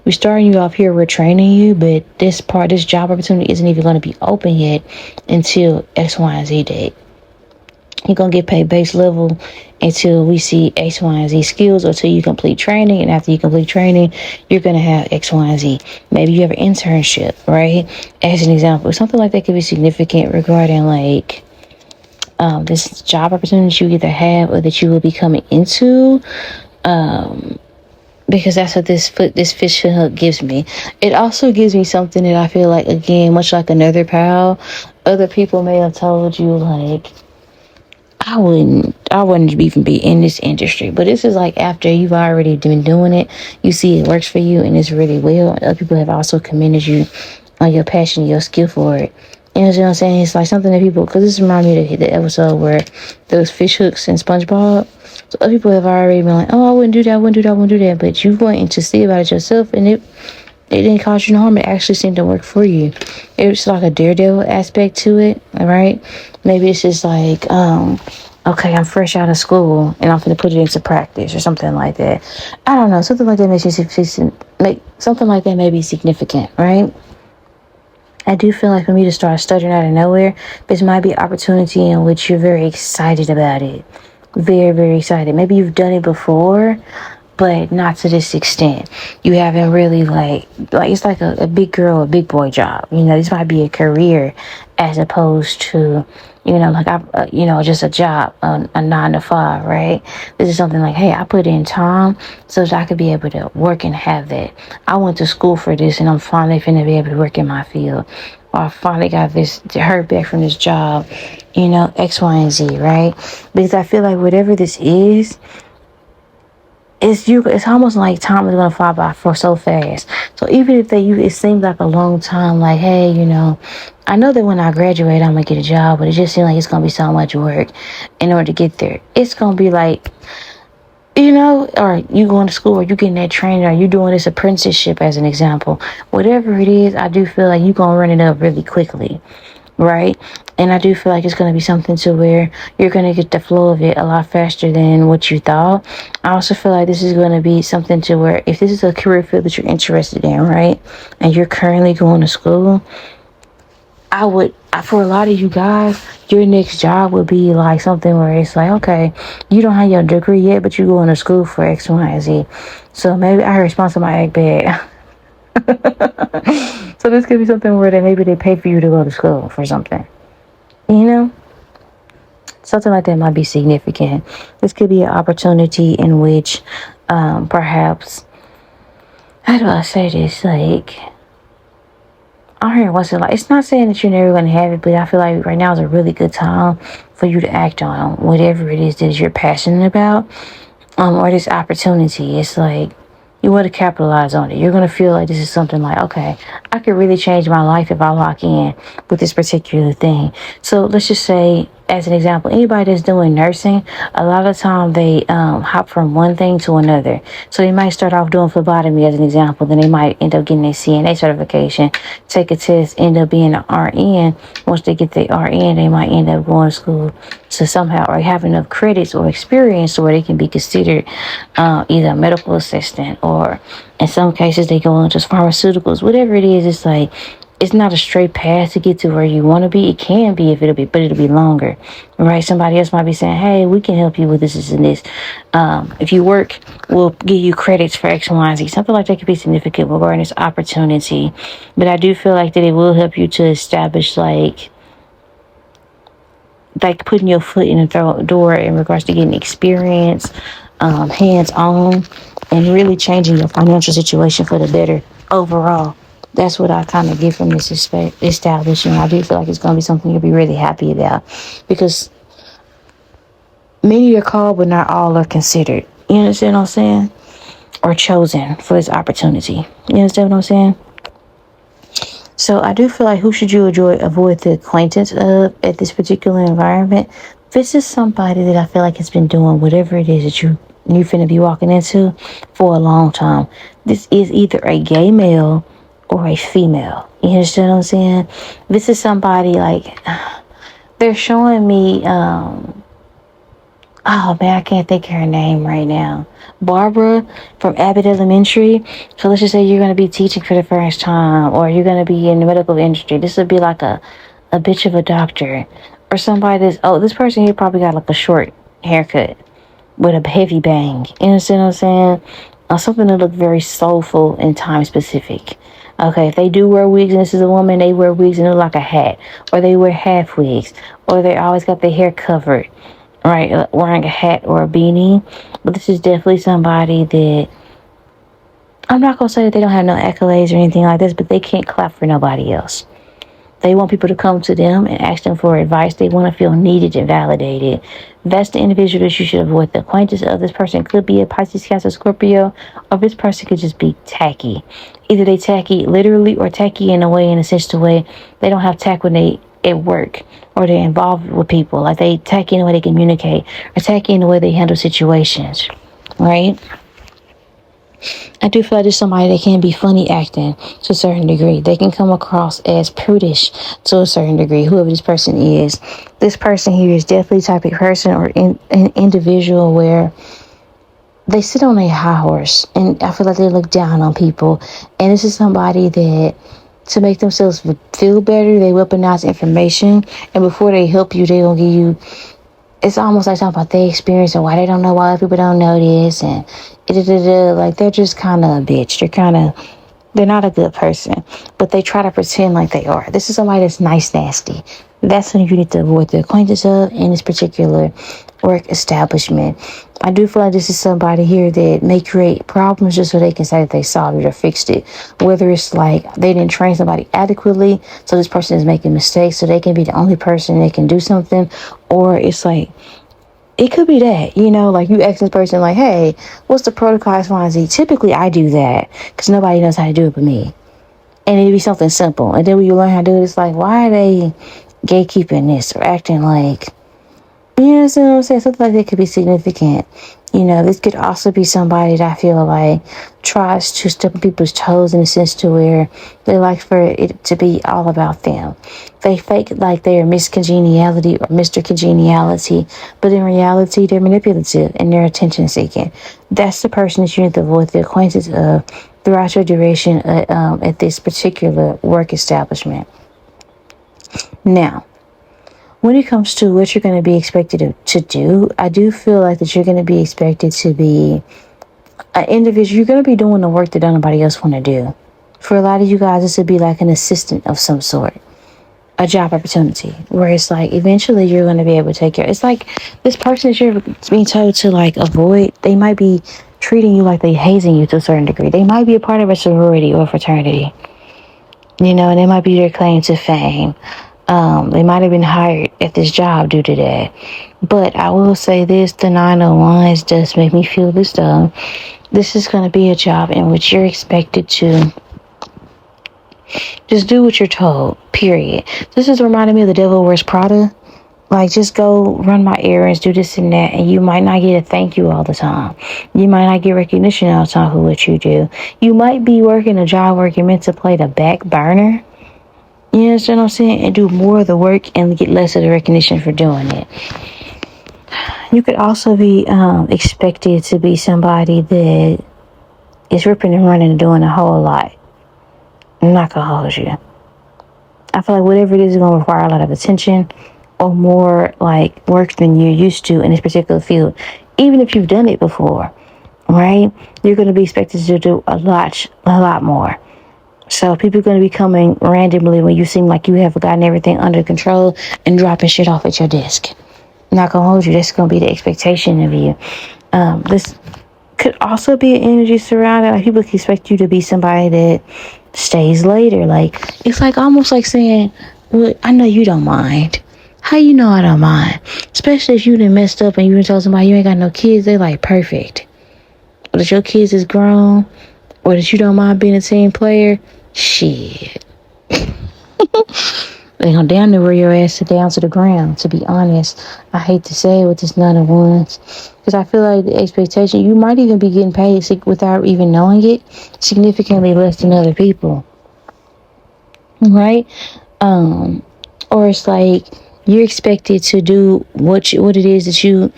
Speaker 3: we're starting you off here, we're training you, but this job opportunity isn't even going to be open yet until X, Y, and Z date. You're going to get paid base level until we see X, Y, and Z skills, or until you complete training. And after you complete training, you're going to have X, Y, and Z. Maybe you have an internship, right? As an example, something like that could be significant regarding, like, this job opportunity you either have or that you will be coming into. Because that's what this fishing hook gives me. It also gives me something that I feel like, again, much like another pal, other people may have told you, like, I wouldn't even be in this industry. But this is like after you've already been doing it, you see it works for you and it's really well. Other people have also commended you on your passion and your skill for it. You know what I'm saying? It's like something that people, because this reminds me of the episode where there was fish hooks in SpongeBob. So other people have already been like, oh, I wouldn't do that. But you went to see about it yourself, and it didn't cause you no harm. It actually seemed to work for you. It's like a daredevil aspect to it, all right? Maybe it's just like, okay, I'm fresh out of school, and I'm going to put it into practice or something like that. I don't know. Something like that something like that may be significant, right? I do feel like for me to start stuttering out of nowhere, this might be an opportunity in which you're very excited about it. Very, very excited. Maybe you've done it before, but not to this extent. You haven't really like it's like a big girl, a big boy job. You know, this might be a career as opposed to, just a job, a 9 to 5, right? This is something like, hey, I put in time so that I could be able to work and have that. I went to school for this, and I'm finally finna be able to work in my field. Or I finally got heard back from this job, X, Y, and Z, right? Because I feel like whatever this is, it's almost like time is gonna fly by for so fast. So even if it seems like a long time, like, hey, I know that when I graduate I'm gonna get a job, but it just seems like it's gonna be so much work in order to get there. It's gonna be like, or you going to school, or you getting that training, or you doing this apprenticeship as an example. Whatever it is, I do feel like you're gonna run it up really quickly. right? And I do feel like it's going to be something to where you're going to get the flow of it a lot faster than what you thought. I also feel like this is going to be something to where if this is a career field that you're interested in, right, and you're currently going to school, for a lot of you guys, your next job would be like something where it's like, okay, you don't have your degree yet, but you're going to school for X, Y, and Z. So maybe I heard sponsor my egg bag. So this could be something where maybe they pay for you to go to school for something. Something like that might be significant. This could be an opportunity in which perhaps, how do I say this? Like, I hear once in a while. It's not saying that you're never going to have it, but I feel like right now is a really good time for you to act on whatever it is that you're passionate about, or this opportunity. It's like you want to capitalize on it. You're going to feel like this is something like, okay, I could really change my life if I lock in with this particular thing. So let's just say, as an example, anybody that's doing nursing, a lot of the time they hop from one thing to another. So they might start off doing phlebotomy as an example, then they might end up getting their CNA certification, take a test, end up being an RN. Once they get their RN, they might end up going to school to somehow or have enough credits or experience where they can be considered either a medical assistant, or in some cases they go into pharmaceuticals. Whatever it is, it's like it's not a straight path to get to where you want to be. It can be but it'll be longer, right? Somebody else might be saying, hey, we can help you with this and this. If you work, we'll give you credits for X, Y, and Z. Something like that could be significant regarding this opportunity. But I do feel like that it will help you to establish like putting your foot in the door in regards to getting experience, hands-on, and really changing your financial situation for the better overall. That's what I kind of get from this establishment. I do feel like it's going to be something you'll be really happy about, because many are called, but not all are considered. You understand what I'm saying? Or chosen for this opportunity. You understand what I'm saying? So I do feel like who should you avoid the acquaintance of at this particular environment? This is somebody that I feel like has been doing whatever it is that you finna be walking into for a long time. This is either a gay male or a female. You understand what I'm saying? This is somebody like, they're showing me, oh man, I can't think of her name right now. Barbara from Abbott Elementary. So let's just say you're going to be teaching for the first time, or you're going to be in the medical industry. This would be like a bitch of a doctor, or somebody this person here probably got like a short haircut with a heavy bang. You understand what I'm saying? Something that look very soulful and time specific. Okay, if they do wear wigs and this is a woman, they wear wigs and look like a hat, or they wear half wigs, or they always got their hair covered, right, wearing a hat or a beanie. But this is definitely somebody that, I'm not going to say that they don't have no accolades or anything like this, but they can't clap for nobody else. They want people to come to them and ask them for advice. They want to feel needed and validated. That's the individual that you should avoid. The acquaintance of this person could be a Pisces, Cancer, Scorpio, or this person could just be tacky. Either they tacky literally or tacky in a sense to way they don't have tact when they at work, or they're involved with people. Like they tacky in the way they communicate, or tacky in the way they handle situations, right? I do feel like there's somebody that can be funny acting to a certain degree. They can come across as prudish to a certain degree, whoever this person is. This person here is definitely the type of person or an individual where they sit on a high horse, and I feel like they look down on people. And this is somebody that, to make themselves feel better, they weaponize information, and before they help you, they gonna give you, it's almost like talking about their experience and why they don't know, why other people don't know this, and like they're just kind of a bitch. They're not a good person, but they try to pretend like they are. This is somebody that's nice, nasty. That's who you need to avoid the acquaintance of in this particular work establishment. I do feel like this is somebody here that may create problems just so they can say that they solved it or fixed it. Whether it's like they didn't train somebody adequately, so this person is making mistakes, so they can be the only person that can do something, or it's like, it could be that, like you ask this person like, hey, what's the protocol X, Y, and Z? Typically, I do that because nobody knows how to do it but me. And it'd be something simple. And then when you learn how to do it, it's like, why are they gatekeeping this or acting like You know what I'm saying? Something like that could be significant. This could also be somebody that I feel like tries to step on people's toes in a sense to where they like for it to be all about them. They fake like they're Miss Congeniality or Mr. Congeniality, but in reality, they're manipulative and they're attention seeking. That's the person that you need to avoid the acquaintance of throughout your duration at this particular work establishment. Now, when it comes to what you're going to be expected to do, I do feel like that you're going to be expected to be an individual. You're going to be doing the work that nobody else want to do. For a lot of you guys, this would be like an assistant of some sort, a job opportunity, where it's like eventually you're going to be able to take care. It's like this person that you're being told to like avoid, they might be treating you like they hazing you to a certain degree. They might be a part of a sorority or fraternity, and they might be their claim to fame. They might have been hired at this job due to that. But I will say this, the 901s does make me feel this though. This is going to be a job in which you're expected to just do what you're told, period. This is reminding me of The Devil Wears Prada. Like, just go run my errands, do this and that, and you might not get a thank you all the time. You might not get recognition all the time for what you do. You might be working a job where you're meant to play the back burner. You understand what I'm saying? And do more of the work and get less of the recognition for doing it. You could also be expected to be somebody that is ripping and running and doing a whole lot. I'm not going to hold you. I feel like whatever it is going to require a lot of attention or more like work than you're used to in this particular field. Even if you've done it before, right? You're going to be expected to do a lot more. So people are going to be coming randomly when you seem like you have gotten everything under control and dropping shit off at your desk. I'm not going to hold you. That's going to be the expectation of you. This could also be an energy surrounding. Like, people can expect you to be somebody that stays later. Like, it's like almost like saying, well, I know you don't mind. How you know I don't mind? Especially if you done messed up and you done told somebody you ain't got no kids. They like, perfect. But if your kids is grown, or that you don't mind being a team player, shit. They gonna damn near wear your ass down to the ground, to be honest. I hate to say it with this none of ones. Because I feel like the expectation, you might even be getting paid without even knowing it, significantly less than other people. Right? Or it's like you're expected to do what it is that you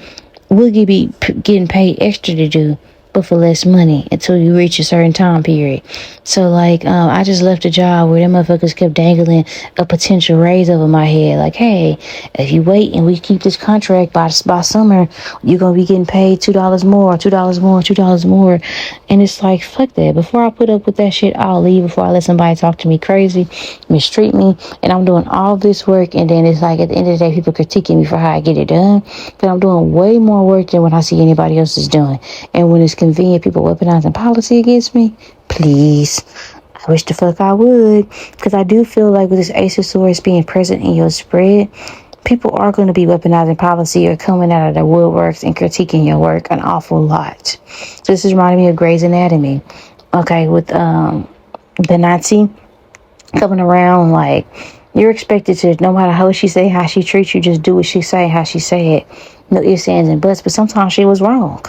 Speaker 3: will be getting paid extra to do, but for less money until you reach a certain time period. So like, I just left a job where them motherfuckers kept dangling a potential raise over my head. Like, hey, if you wait and we keep this contract by summer, you're going to be getting paid $2 more, $2 more, $2 more. And it's like, fuck that. Before I put up with that shit, I'll leave before I let somebody talk to me crazy, mistreat me. And I'm doing all this work. And then it's like, at the end of the day, people critiquing me for how I get it done. But I'm doing way more work than what I see anybody else is doing. And when it's convenient, people weaponizing policy against me, please. I wish the fuck I would. Because I do feel like with this Ace of Swords being present in your spread, people are going to be weaponizing policy or coming out of their woodworks and critiquing your work an awful lot. So this is reminding me of Grey's Anatomy. Okay, with the Nazi coming around, like, you're expected to, no matter how she say, how she treats you, just do what she say, how she say it. No ifs, ands, and buts. But sometimes she was wrong.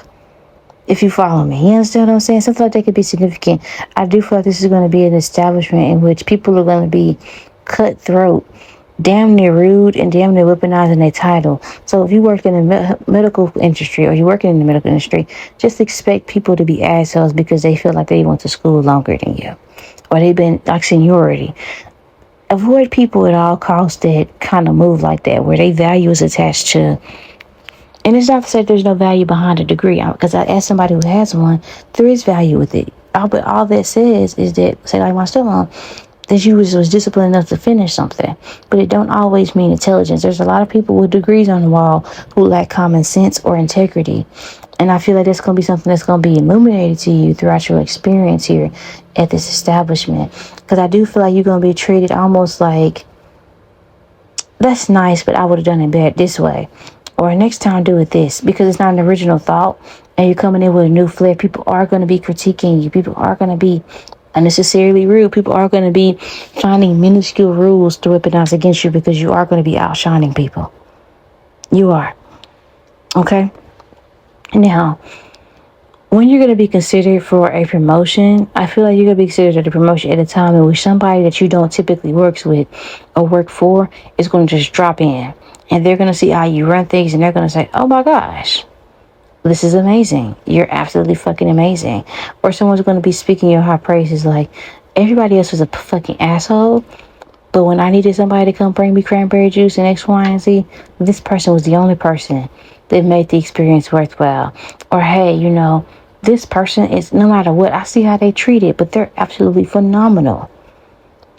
Speaker 3: If you follow me, you understand what I'm saying? Something like that could be significant. I do feel like this is going to be an establishment in which people are going to be cutthroat, damn near rude, and damn near weaponizing their title. So if you work in the medical industry or you're working in the medical industry, just expect people to be assholes because they feel like they went to school longer than you, or they've been like seniority. Avoid people at all costs that kind of move like that, where their value is attached to. And it's not to say there's no value behind a degree, because I asked somebody who has one, there is value with it. But all that says is that, say like my stepmom, that you was disciplined enough to finish something. But it don't always mean intelligence. There's a lot of people with degrees on the wall who lack common sense or integrity. And I feel like that's going to be something that's going to be illuminated to you throughout your experience here at this establishment. Because I do feel like you're going to be treated almost like, that's nice, but I would have done it better this way. Or next time do it this, because it's not an original thought and you're coming in with a new flair. People are going to be critiquing you. People are going to be unnecessarily rude. People are going to be finding minuscule rules to weaponize against you because you are going to be outshining people. You are. Okay? Now, when you're going to be considered for a promotion, I feel like you're going to be considered a promotion at a time in which somebody that you don't typically work with or work for is going to just drop in. And they're going to see how you run things, and they're going to say, oh my gosh, this is amazing. You're absolutely fucking amazing. Or someone's going to be speaking your high praises like, everybody else was a fucking asshole, but when I needed somebody to come bring me cranberry juice and X, Y, and Z, this person was the only person that made the experience worthwhile. Or, hey, this person is, no matter what, I see how they treat it, but they're absolutely phenomenal.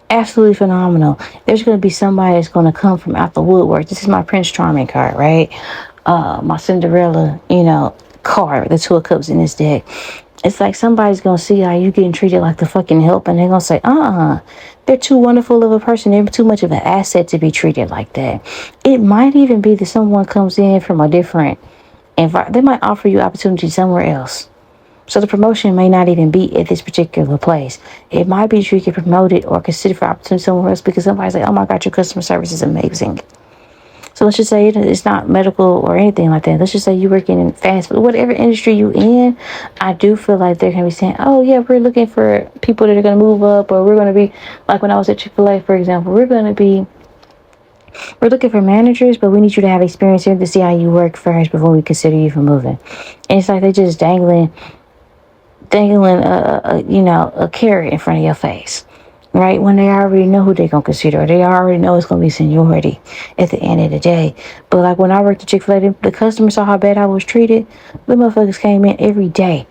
Speaker 3: Absolutely phenomenal. There's going to be somebody that's going to come from out the woodwork. This is my Prince Charming card, right? My Cinderella, card, the Two of Cups in this deck. It's like somebody's going to see how you getting treated like the fucking help, and they're going to say, they're too wonderful of a person. They're too much of an asset to be treated like that. It might even be that someone comes in from a different environment. They might offer you opportunity somewhere else. So the promotion may not even be at this particular place. It might be that you get promoted or considered for opportunity somewhere else because somebody's like, oh my God, your customer service is amazing. So let's just say it's not medical or anything like that. Let's just say you're working in fast food, whatever industry you're in. I do feel like they're going to be saying, oh yeah, we're looking for people that are going to move up, or we're going to be, like when I was at Chick-fil-A, for example, we're looking for managers, but we need you to have experience here to see how you work first before we consider you for moving. And it's like they're just dangling a carrot in front of your face, right? When they already know who they're going to consider, or they already know it's going to be seniority at the end of the day. But like when I worked at Chick-fil-A, the customers saw how bad I was treated. The motherfuckers came in every day.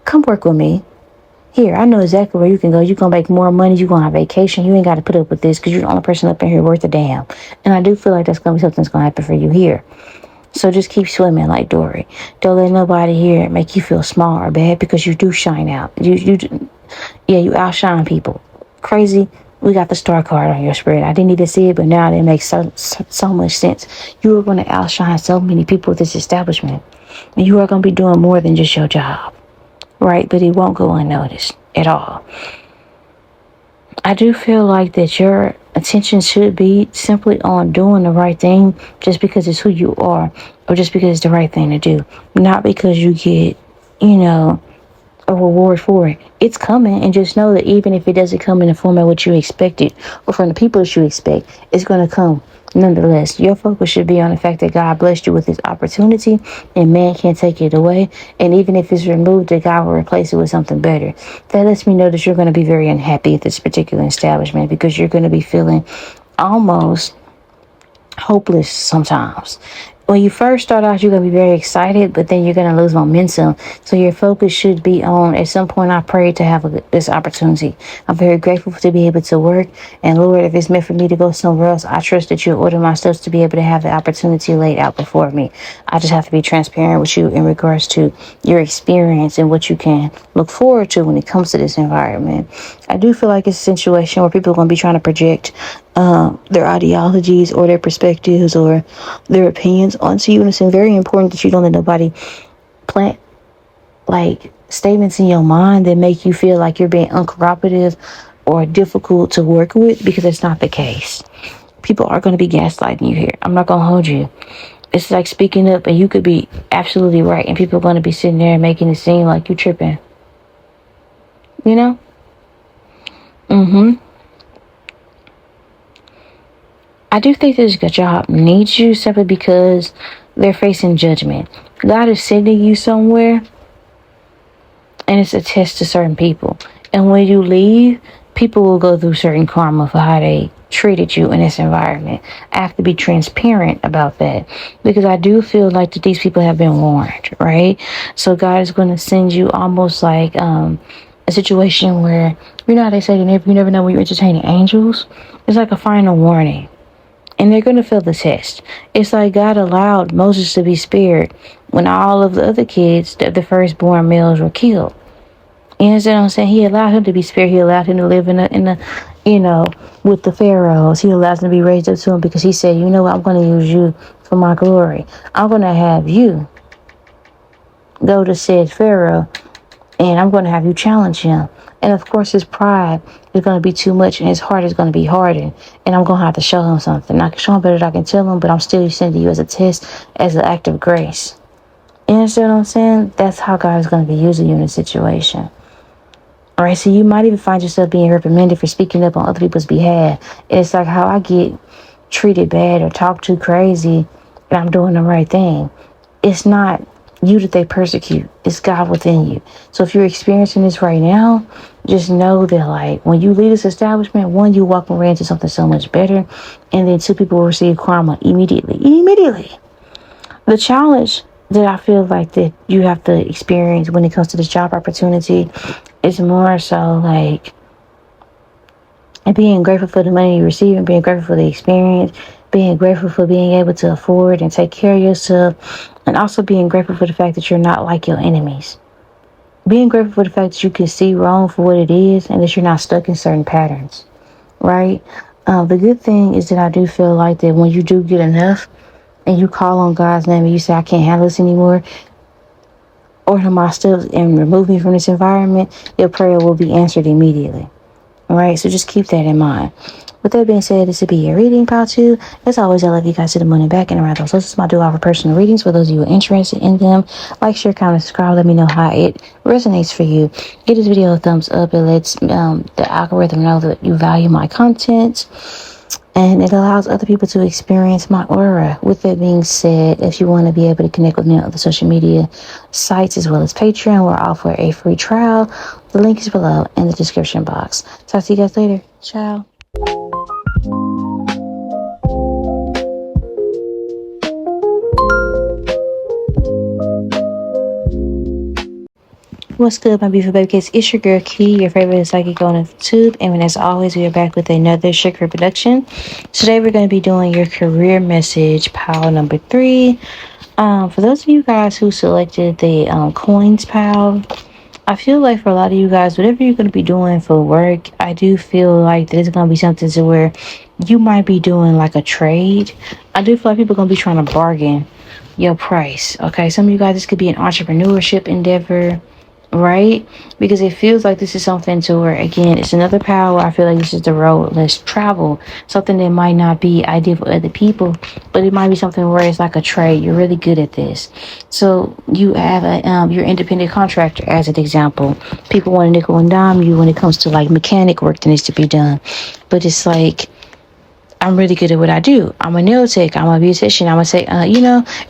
Speaker 3: Come work with me. Here, I know exactly where you can go. You're going to make more money. You're going to have vacation. You ain't got to put up with this because you're the only person up in here worth a damn. And I do feel like that's going to be something that's going to happen for you here. So just keep swimming like Dory. Don't let nobody here make you feel small or bad, because you do shine out. You outshine people. Crazy. We got the star card on your spread. I didn't even see it, but now it makes so much sense. You are going to outshine so many people at this establishment. And you are going to be doing more than just your job. Right? But it won't go unnoticed at all. I do feel like that your attention should be simply on doing the right thing just because it's who you are, or just because it's the right thing to do. Not because you get, a reward for it. It's coming, and just know that even if it doesn't come in the form of what you expected or from the people that you expect, it's going to come nonetheless. Your focus should be on the fact that God blessed you with this opportunity and man can't take it away. And even if it's removed, that God will replace it with something better. That lets me know that you're going to be very unhappy at this particular establishment, because you're going to be feeling almost hopeless sometimes. When you first start out, you're going to be very excited, but then you're going to lose momentum. So your focus should be on, at some point, I prayed to have this opportunity. I'm very grateful to be able to work. And Lord, if it's meant for me to go somewhere else, I trust that you'll order my steps to be able to have the opportunity laid out before me. I just have to be transparent with you in regards to your experience and what you can look forward to when it comes to this environment. I do feel like it's a situation where people are going to be trying to project their ideologies or their perspectives or their opinions onto you. And it's very important that you don't let nobody plant like statements in your mind that make you feel like you're being uncooperative or difficult to work with, because it's not the case. People are going to be gaslighting you here. I'm not going to hold you. It's like speaking up and you could be absolutely right, and people are going to be sitting there making it seem like you tripping. I do think this job needs you simply because they're facing judgment. God is sending you somewhere, and it's a test to certain people. And when you leave, people will go through certain karma for how they treated you in this environment. I have to be transparent about that, because I do feel like that these people have been warned, right? So God is going to send you almost like a situation where, how they say you never know when you're entertaining angels. It's like a final warning. And they're going to feel the test. It's like God allowed Moses to be spared when all of the other kids, the firstborn males, were killed. You understand what I'm saying? He allowed him to be spared. He allowed him to live in the with the pharaohs. He allowed him to be raised up to him, because he said, you know what, I'm going to use you for my glory. I'm going to have you go to said Pharaoh, and I'm going to have you challenge him. And of course, his pride it's going to be too much, and his heart is going to be hardened, and I'm going to have to show him something. I can show him better than I can tell him, but I'm still sending you as a test, as an act of grace. You understand what I'm saying? That's how God is going to be using you in a situation. All right, so you might even find yourself being reprimanded for speaking up on other people's behalf. And it's like how I get treated bad or talked to crazy, and I'm doing the right thing. It's not you that they persecute. It's God within you. So if you're experiencing this right now, just know that, like, when you leave this establishment, one, you walk away into something so much better, and then two, people will receive karma immediately. The challenge that I feel like that you have to experience when it comes to this job opportunity is more so like being grateful for the money you receive, and being grateful for the experience, being grateful for being able to afford and take care of yourself, and also being grateful for the fact that you're not like your enemies. Being grateful for the fact that you can see wrong for what it is, and that you're not stuck in certain patterns, right? The good thing is that I do feel like that when you do get enough, and you call on God's name and you say, I can't handle this anymore, order my steps and remove me from this environment, your prayer will be answered immediately. All right, so just keep that in mind. With that being said, this will be your reading, Pile 2. As always, I love you guys to the moon and back and around those. This is my do offer personal readings for those of you who are interested in them. Like, share, comment, subscribe. Let me know how it resonates for you. Give this video a thumbs up. It lets the algorithm know that you value my content, and it allows other people to experience my aura. With that being said, if you want to be able to connect with me on other social media sites as well as Patreon, we're offer a free trial. The link is below in the description box. Talk to you guys later. Ciao. What's good, my beautiful baby kids? It's your girl Key, your favorite psychic on YouTube, and as always, we are back with another sugar production. Today, we're going to be doing your career message, pile number 3. For those of you guys who selected the coins pile, I feel like for a lot of you guys, whatever you're going to be doing for work, I do feel like there's going to be something to where you might be doing like a trade. I do feel like people are going to be trying to bargain your price. Okay, some of you guys, this could be an entrepreneurship endeavor, right? Because it feels like this is something to where, again, it's another power. I feel like this is the road less traveled, something that might not be ideal for other people, but it might be something where it's like a trade. You're really good at this. So you have your independent contractor as an example. People want to nickel and dime you when it comes to like mechanic work that needs to be done, but it's like, I'm really good at what I do. I'm a nail tech. I'm a beautician. I'm going to say,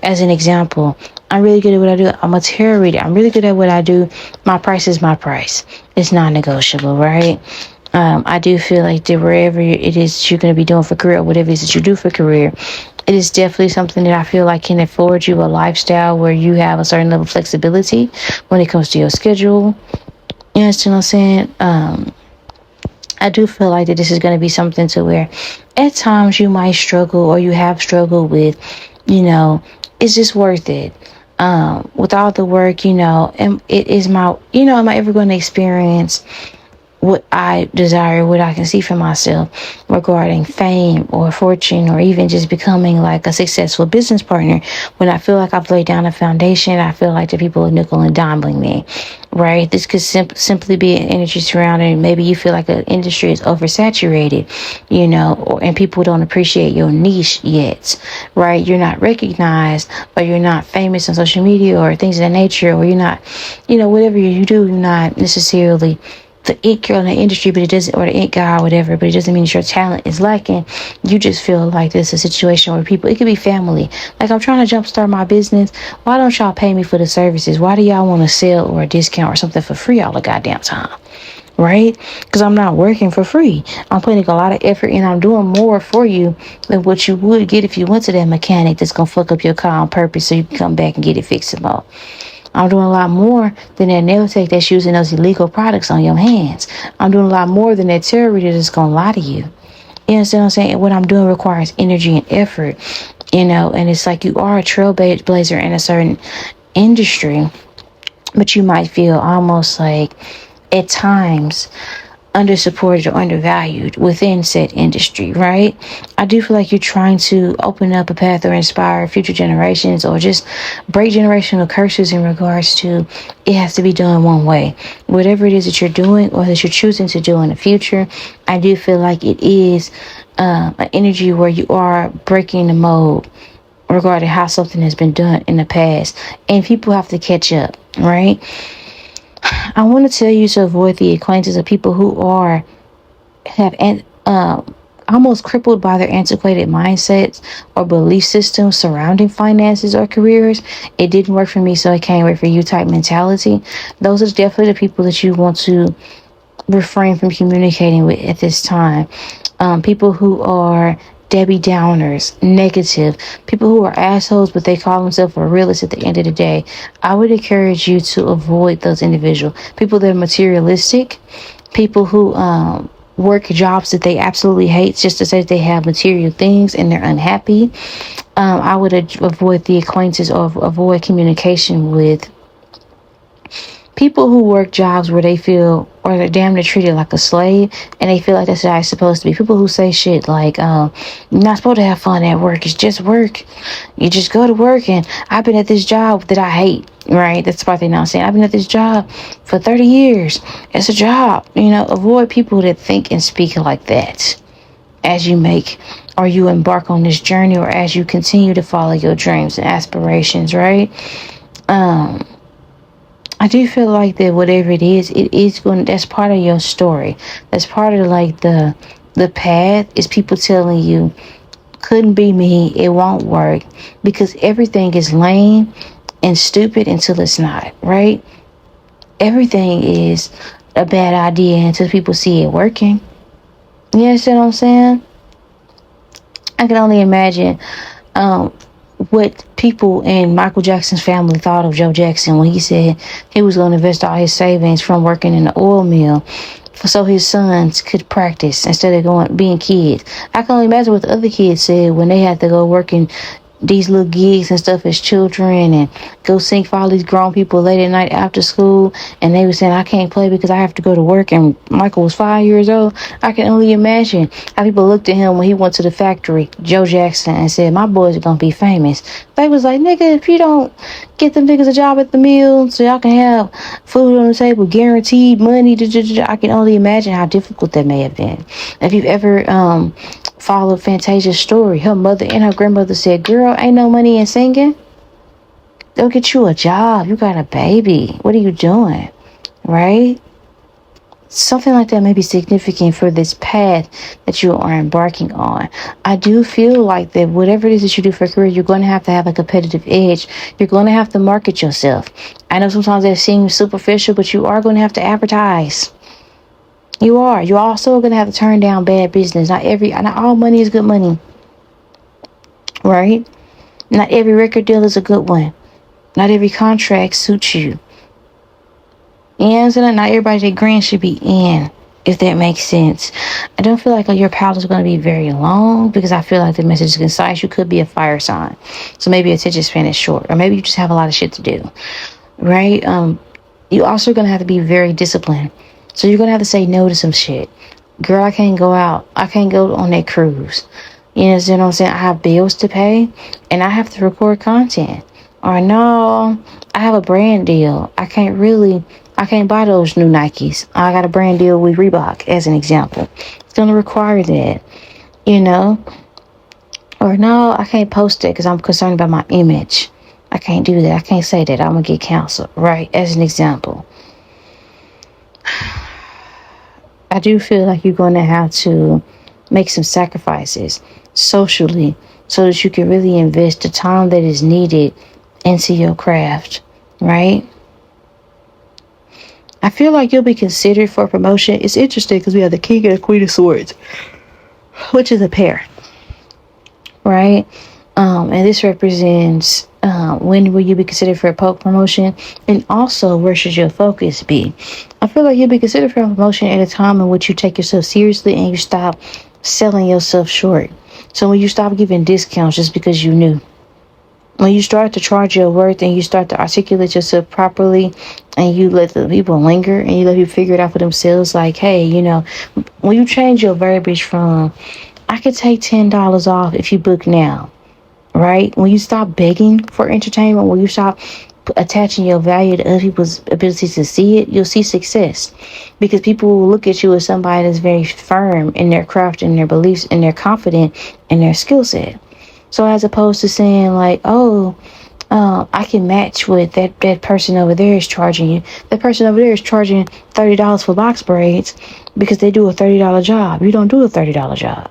Speaker 3: as an example, I'm really good at what I do. I'm a tarot reader. I'm really good at what I do. My price is my price. It's non-negotiable, right? I do feel like that wherever it is you're going to be doing for career, whatever it is that you do for career, it is definitely something that I feel like can afford you a lifestyle where you have a certain level of flexibility when it comes to your schedule. You understand what I'm saying? I do feel like that this is going to be something to where at times you might struggle, or you have struggled with, it's just worth it. With all the work, and it is my, am I ever going to experience what I desire, what I can see for myself regarding fame or fortune, or even just becoming like a successful business partner? When I feel like I've laid down a foundation, I feel like the people are nickel and diming me, right? This could simply be an industry surrounding, maybe you feel like an industry is oversaturated, and people don't appreciate your niche yet, right? You're not recognized, or you're not famous on social media or things of that nature, or you're not, whatever you do, you're not necessarily the it girl in the industry, but it doesn't, or the it guy or whatever, but it doesn't mean that your talent is lacking. You just feel like this is a situation where people, it could be family. Like, I'm trying to jumpstart my business. Why don't y'all pay me for the services? Why do y'all want to sell or a discount or something for free all the goddamn time? Right? Because I'm not working for free. I'm putting a lot of effort, and I'm doing more for you than what you would get if you went to that mechanic that's going to fuck up your car on purpose so you can come back and get it fixed tomorrow. I'm doing a lot more than that nail tech that's using those illegal products on your hands. I'm doing a lot more than that tarot reader that's going to lie to you. You understand what I'm saying? What I'm doing requires energy and effort, and it's like you are a trailblazer in a certain industry, but you might feel almost like at times undersupported or undervalued within said industry, right? I do feel like you're trying to open up a path or inspire future generations or just break generational curses in regards to it has to be done one way. Whatever it is that you're doing or that you're choosing to do in the future, I do feel like it is an energy where you are breaking the mold regarding how something has been done in the past, and people have to catch up, right? I want to tell you to avoid the acquaintance of people who have almost crippled by their antiquated mindsets or belief systems surrounding finances or careers. It didn't work for me, so it can't work for you type mentality. Those are definitely the people that you want to refrain from communicating with at this time. People who are Debbie Downers, negative, people who are assholes, but they call themselves a realist at the end of the day. I would encourage you to avoid those individuals. People that are materialistic, people who work jobs that they absolutely hate just to say that they have material things and they're unhappy. I would avoid the acquaintance or avoid communication with people who work jobs where they feel or they're damn near treated like a slave and they feel like that's how it's supposed to be. People who say shit like, you're not supposed to have fun at work. It's just work. You just go to work, and I've been at this job that I hate, right? That's the part they're not saying. I've been at this job for 30 years. It's a job. Avoid people that think and speak like that as you make or you embark on this journey or as you continue to follow your dreams and aspirations, right? I do feel like that whatever it is that's part of your story. That's part of like the path is people telling you, couldn't be me, it won't work, because everything is lame and stupid until it's not, right? Everything is a bad idea until people see it working. You understand what I'm saying? I can only imagine what people in Michael Jackson's family thought of Joe Jackson when he said he was going to invest all his savings from working in the oil mill so his sons could practice instead of being kids. I can only imagine what the other kids said when they had to go work in these little gigs and stuff as children and go sing for all these grown people late at night after school, and they were saying, I can't play because I have to go to work, and Michael was 5 years old. I can only imagine how people looked at him when he went to the factory, Joe Jackson, and said, my boys are gonna be famous. They was like, nigga, if you don't get them niggas a job at the mill so y'all can have food on the table, guaranteed money, I can only imagine how difficult that may have been. If you've ever followed Fantasia's story, her mother and her grandmother said, girl, ain't no money in singing. Go get you a job. You got a baby. What are you doing? Right? Something like that may be significant for this path that you are embarking on. I do feel like that whatever it is that you do for a career, you're going to have a competitive edge. You're going to have to market yourself. I know sometimes that seems superficial, but you are going to have to advertise. You are. You're also going to have to turn down bad business. Not all money is good money. Right? Not every record deal is a good one. Not every contract suits you. You know what I'm saying? Not everybody that grant should be in, if that makes sense. I don't feel like your path is going to be very long because I feel like the message is concise. You could be a fire sign. So maybe attention span is short. Or maybe you just have a lot of shit to do. Right? You also going to have to be very disciplined. So you're going to have to say no to some shit. Girl, I can't go out. I can't go on that cruise. You know what I'm saying? I have bills to pay and I have to record content. Or no, I have a brand deal. I can't buy those new Nikes. I got a brand deal with Reebok as an example. It's going to require that, Or no, I can't post it because I'm concerned about my image. I can't do that. I can't say that. I'm going to get canceled, right? As an example. I do feel like you're going to have to make some sacrifices socially so that you can really invest the time that is needed into your craft, right? I feel like you'll be considered for promotion. It's interesting because we have the King and the Queen of Swords, which is a pair, right? And this represents when will you be considered for a promotion, and also where should your focus be? I feel like you'll be considered for a promotion at a time in which you take yourself seriously and you stop selling yourself short. So when you stop giving discounts just because you knew, When you start to charge your worth and you start to articulate yourself properly, and you let the people linger and you let people figure it out for themselves, like, hey, when you change your verbiage from, I could take $10 off if you book now, right? When you stop begging for entertainment, when you stop attaching your value to other people's ability to see it, you'll see success, because people will look at you as somebody that's very firm in their craft and their beliefs, and they're confident in their skill set. So as opposed to saying like, oh, I can match what that person over there is charging you. That person over there is charging $30 for box braids because they do a $30 job. You don't do a $30 job.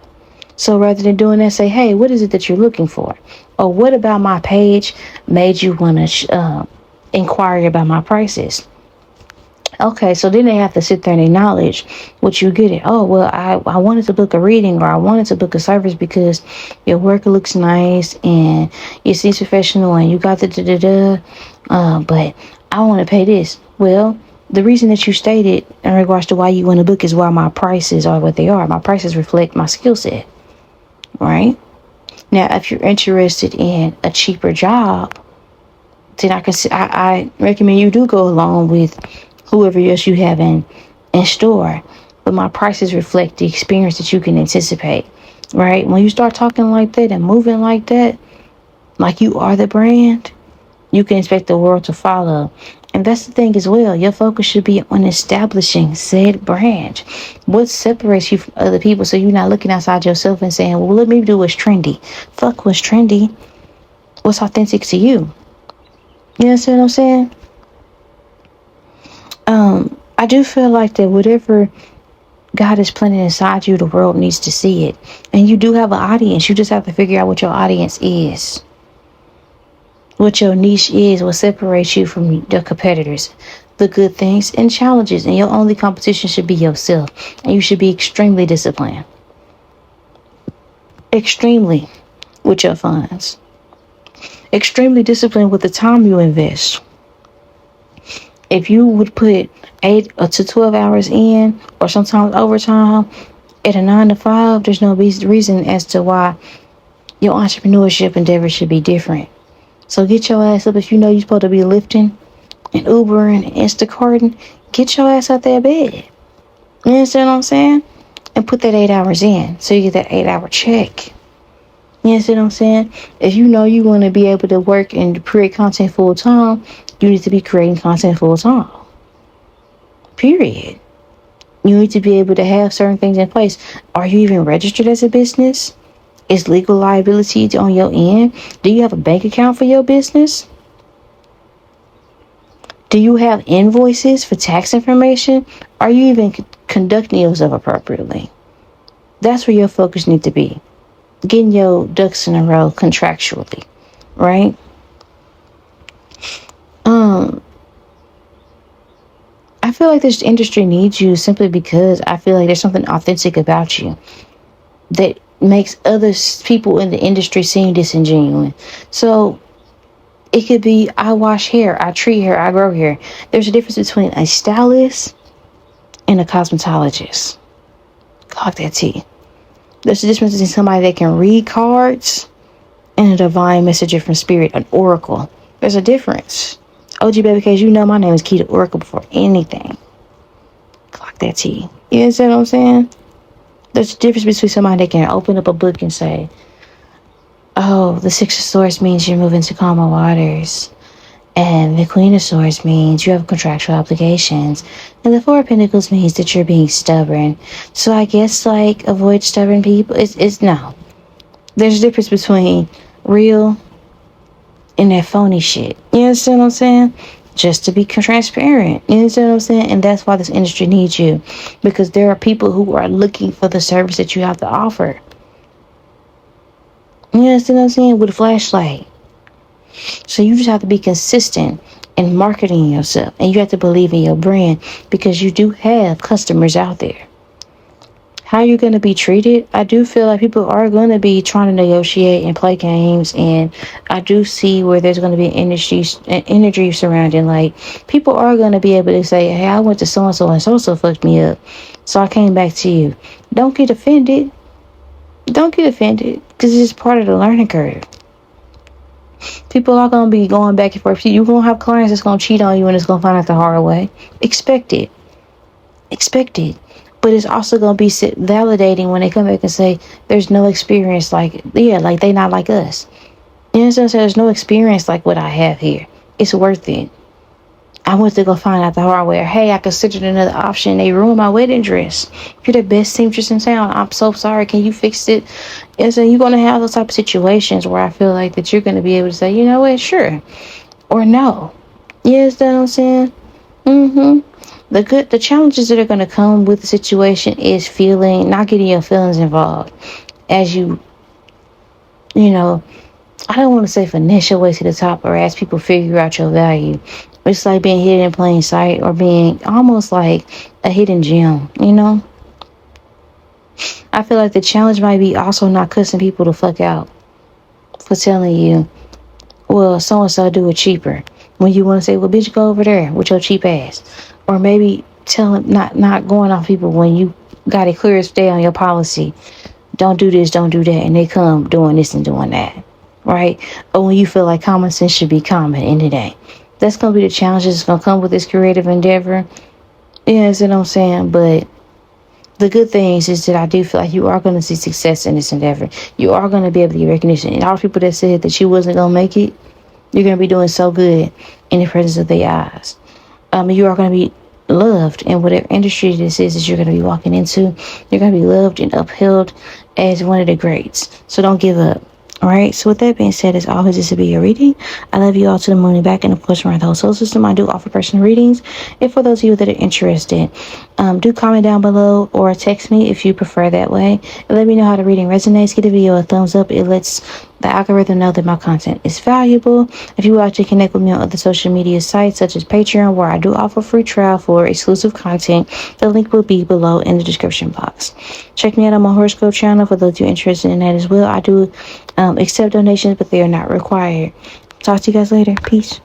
Speaker 3: So rather than doing that, say, hey, what is it that you're looking for? Or what about my page made you want to inquire about my prices? Okay, so then they have to sit there and acknowledge what you get it. Oh, well, I wanted to book a reading, or I wanted to book a service because your work looks nice and it seems professional and you got the but I want to pay this. Well, the reason that you stated in regards to why you want to book is why my prices are what they are. My prices reflect my skill set, right? Now, if you're interested in a cheaper job, then I recommend you do go along with whoever else you have in store. But my prices reflect the experience that you can anticipate, right? When you start talking like that and moving like that, like you are the brand, you can expect the world to follow. And that's the thing as well. Your focus should be on establishing said brand. What separates you from other people, so you're not looking outside yourself and saying, well, let me do what's trendy. Fuck what's trendy. What's authentic to you? You understand what I'm saying? I do feel like that whatever God is planting inside you, the world needs to see it. And you do have an audience. You just have to figure out what your audience is. What your niche is, what separates you from the competitors. The good things and challenges. And your only competition should be yourself. And you should be extremely disciplined. Extremely with your funds. Extremely disciplined with the time you invest. If you would put 8 to 12 hours in, or sometimes overtime, at a 9 to 5, there's no reason as to why your entrepreneurship endeavor should be different. So get your ass up. If you know you're supposed to be lifting and Ubering and Instacarting, get your ass out there bed. You understand what I'm saying? And put that 8 hours in so you get that 8-hour check. You understand what I'm saying? If you know you want to be able to work and create content full time, you need to be creating content full time. Period. You need to be able to have certain things in place. Are you even registered as a business? Is legal liability on your end? Do you have a bank account for your business? Do you have invoices for tax information? Are you even conducting yourself appropriately? That's where your focus needs to be. Getting your ducks in a row contractually, right? I feel like this industry needs you simply because I feel like there's something authentic about you that makes other people in the industry seem disingenuous. So it could be, I wash hair, I treat hair, I grow hair. There's a difference between a stylist and a cosmetologist. Clock that T. There's a difference between somebody that can read cards and a divine messenger from spirit, an oracle. There's a difference. OG baby case, you know my name is Key the Oracle before anything. Clock that T. You understand what I'm saying? There's a difference between somebody that can open up a book and say, oh, the Six of Swords means you're moving to calmer waters. And the Queen of Swords means you have contractual obligations. And the Four of Pentacles means that you're being stubborn. So I guess, like, avoid stubborn people. It's no. There's a difference between real and that phony shit. You understand what I'm saying? Just to be transparent. You understand what I'm saying? And that's why this industry needs you. Because there are people who are looking for the service that you have to offer. You understand what I'm saying? With a flashlight. So you just have to be consistent in marketing yourself. And you have to believe in your brand. Because you do have customers out there. How you're going to be treated, I do feel like people are going to be trying to negotiate and play games. And I do see where there's going to be energy surrounding. Like, people are going to be able to say, hey, I went to so-and-so and so-and-so fucked me up, so I came back to you. Don't get offended. Don't get offended, because it's part of the learning curve. People are gonna be going back and forth. You're gonna have clients that's gonna cheat on you and it's gonna find out the hard way. Expect it. Expect it. But it's also gonna be validating when they come back and say there's no experience like like they not like us. You know what I'm saying? There's no experience like what I have here. It's worth it. I went to go find out the hard way. Or, hey, I considered another option. They ruined my wedding dress. You're the best seamstress in town. I'm so sorry. Can you fix it? And so you're going to have those type of situations where I feel like that you're going to be able to say, you know what, sure. Or no. You understand what I'm saying? The challenges that are going to come with the situation is not getting your feelings involved. As you know, I don't want to say finesse your way to the top or as people figure out your value. It's like being hidden in plain sight or being almost like a hidden gem, you know? I feel like the challenge might be also not cussing people the fuck out for telling you, well, so-and-so do it cheaper. When you want to say, well, bitch, go over there with your cheap ass. Or maybe telling, not going off people when you got it clear as day on your policy. Don't do this, don't do that. And they come doing this and doing that. Right? Or when you feel like common sense should be common in the day. That's going to be the challenges that's going to come with this creative endeavor. You know what I'm saying? But the good things is that I do feel like you are going to see success in this endeavor. You are going to be able to get recognition. And all the people that said that you wasn't going to make it, you're going to be doing so good in the presence of their eyes. You are going to be loved in whatever industry this is that you're going to be walking into. You're going to be loved and upheld as one of the greats. So don't give up. All right. So with that being said, as always, this will be your reading. I love you all to the moon and back. And of course, around the whole soul system, I do offer personal readings. And for those of you that are interested, do comment down below or text me if you prefer that way. And let me know how the reading resonates. Give the video a thumbs up. It lets the algorithm know that my content is valuable. If you would like to connect with me on other social media sites such as Patreon, where I do offer free trial for exclusive content, the link will be below in the description box. Check me out on my horoscope channel for those of you interested in that as well. I do accept donations, but they are not required. Talk to you guys later. Peace.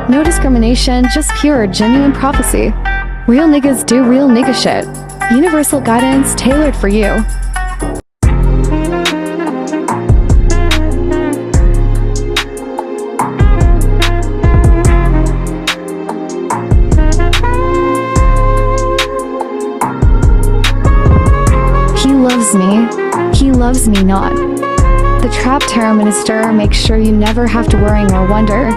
Speaker 4: No discrimination, just pure, genuine prophecy. Real niggas do real nigga shit. Universal guidance tailored for you. He loves me not. The Trap Tarot Minister makes sure you never have to worry or wonder.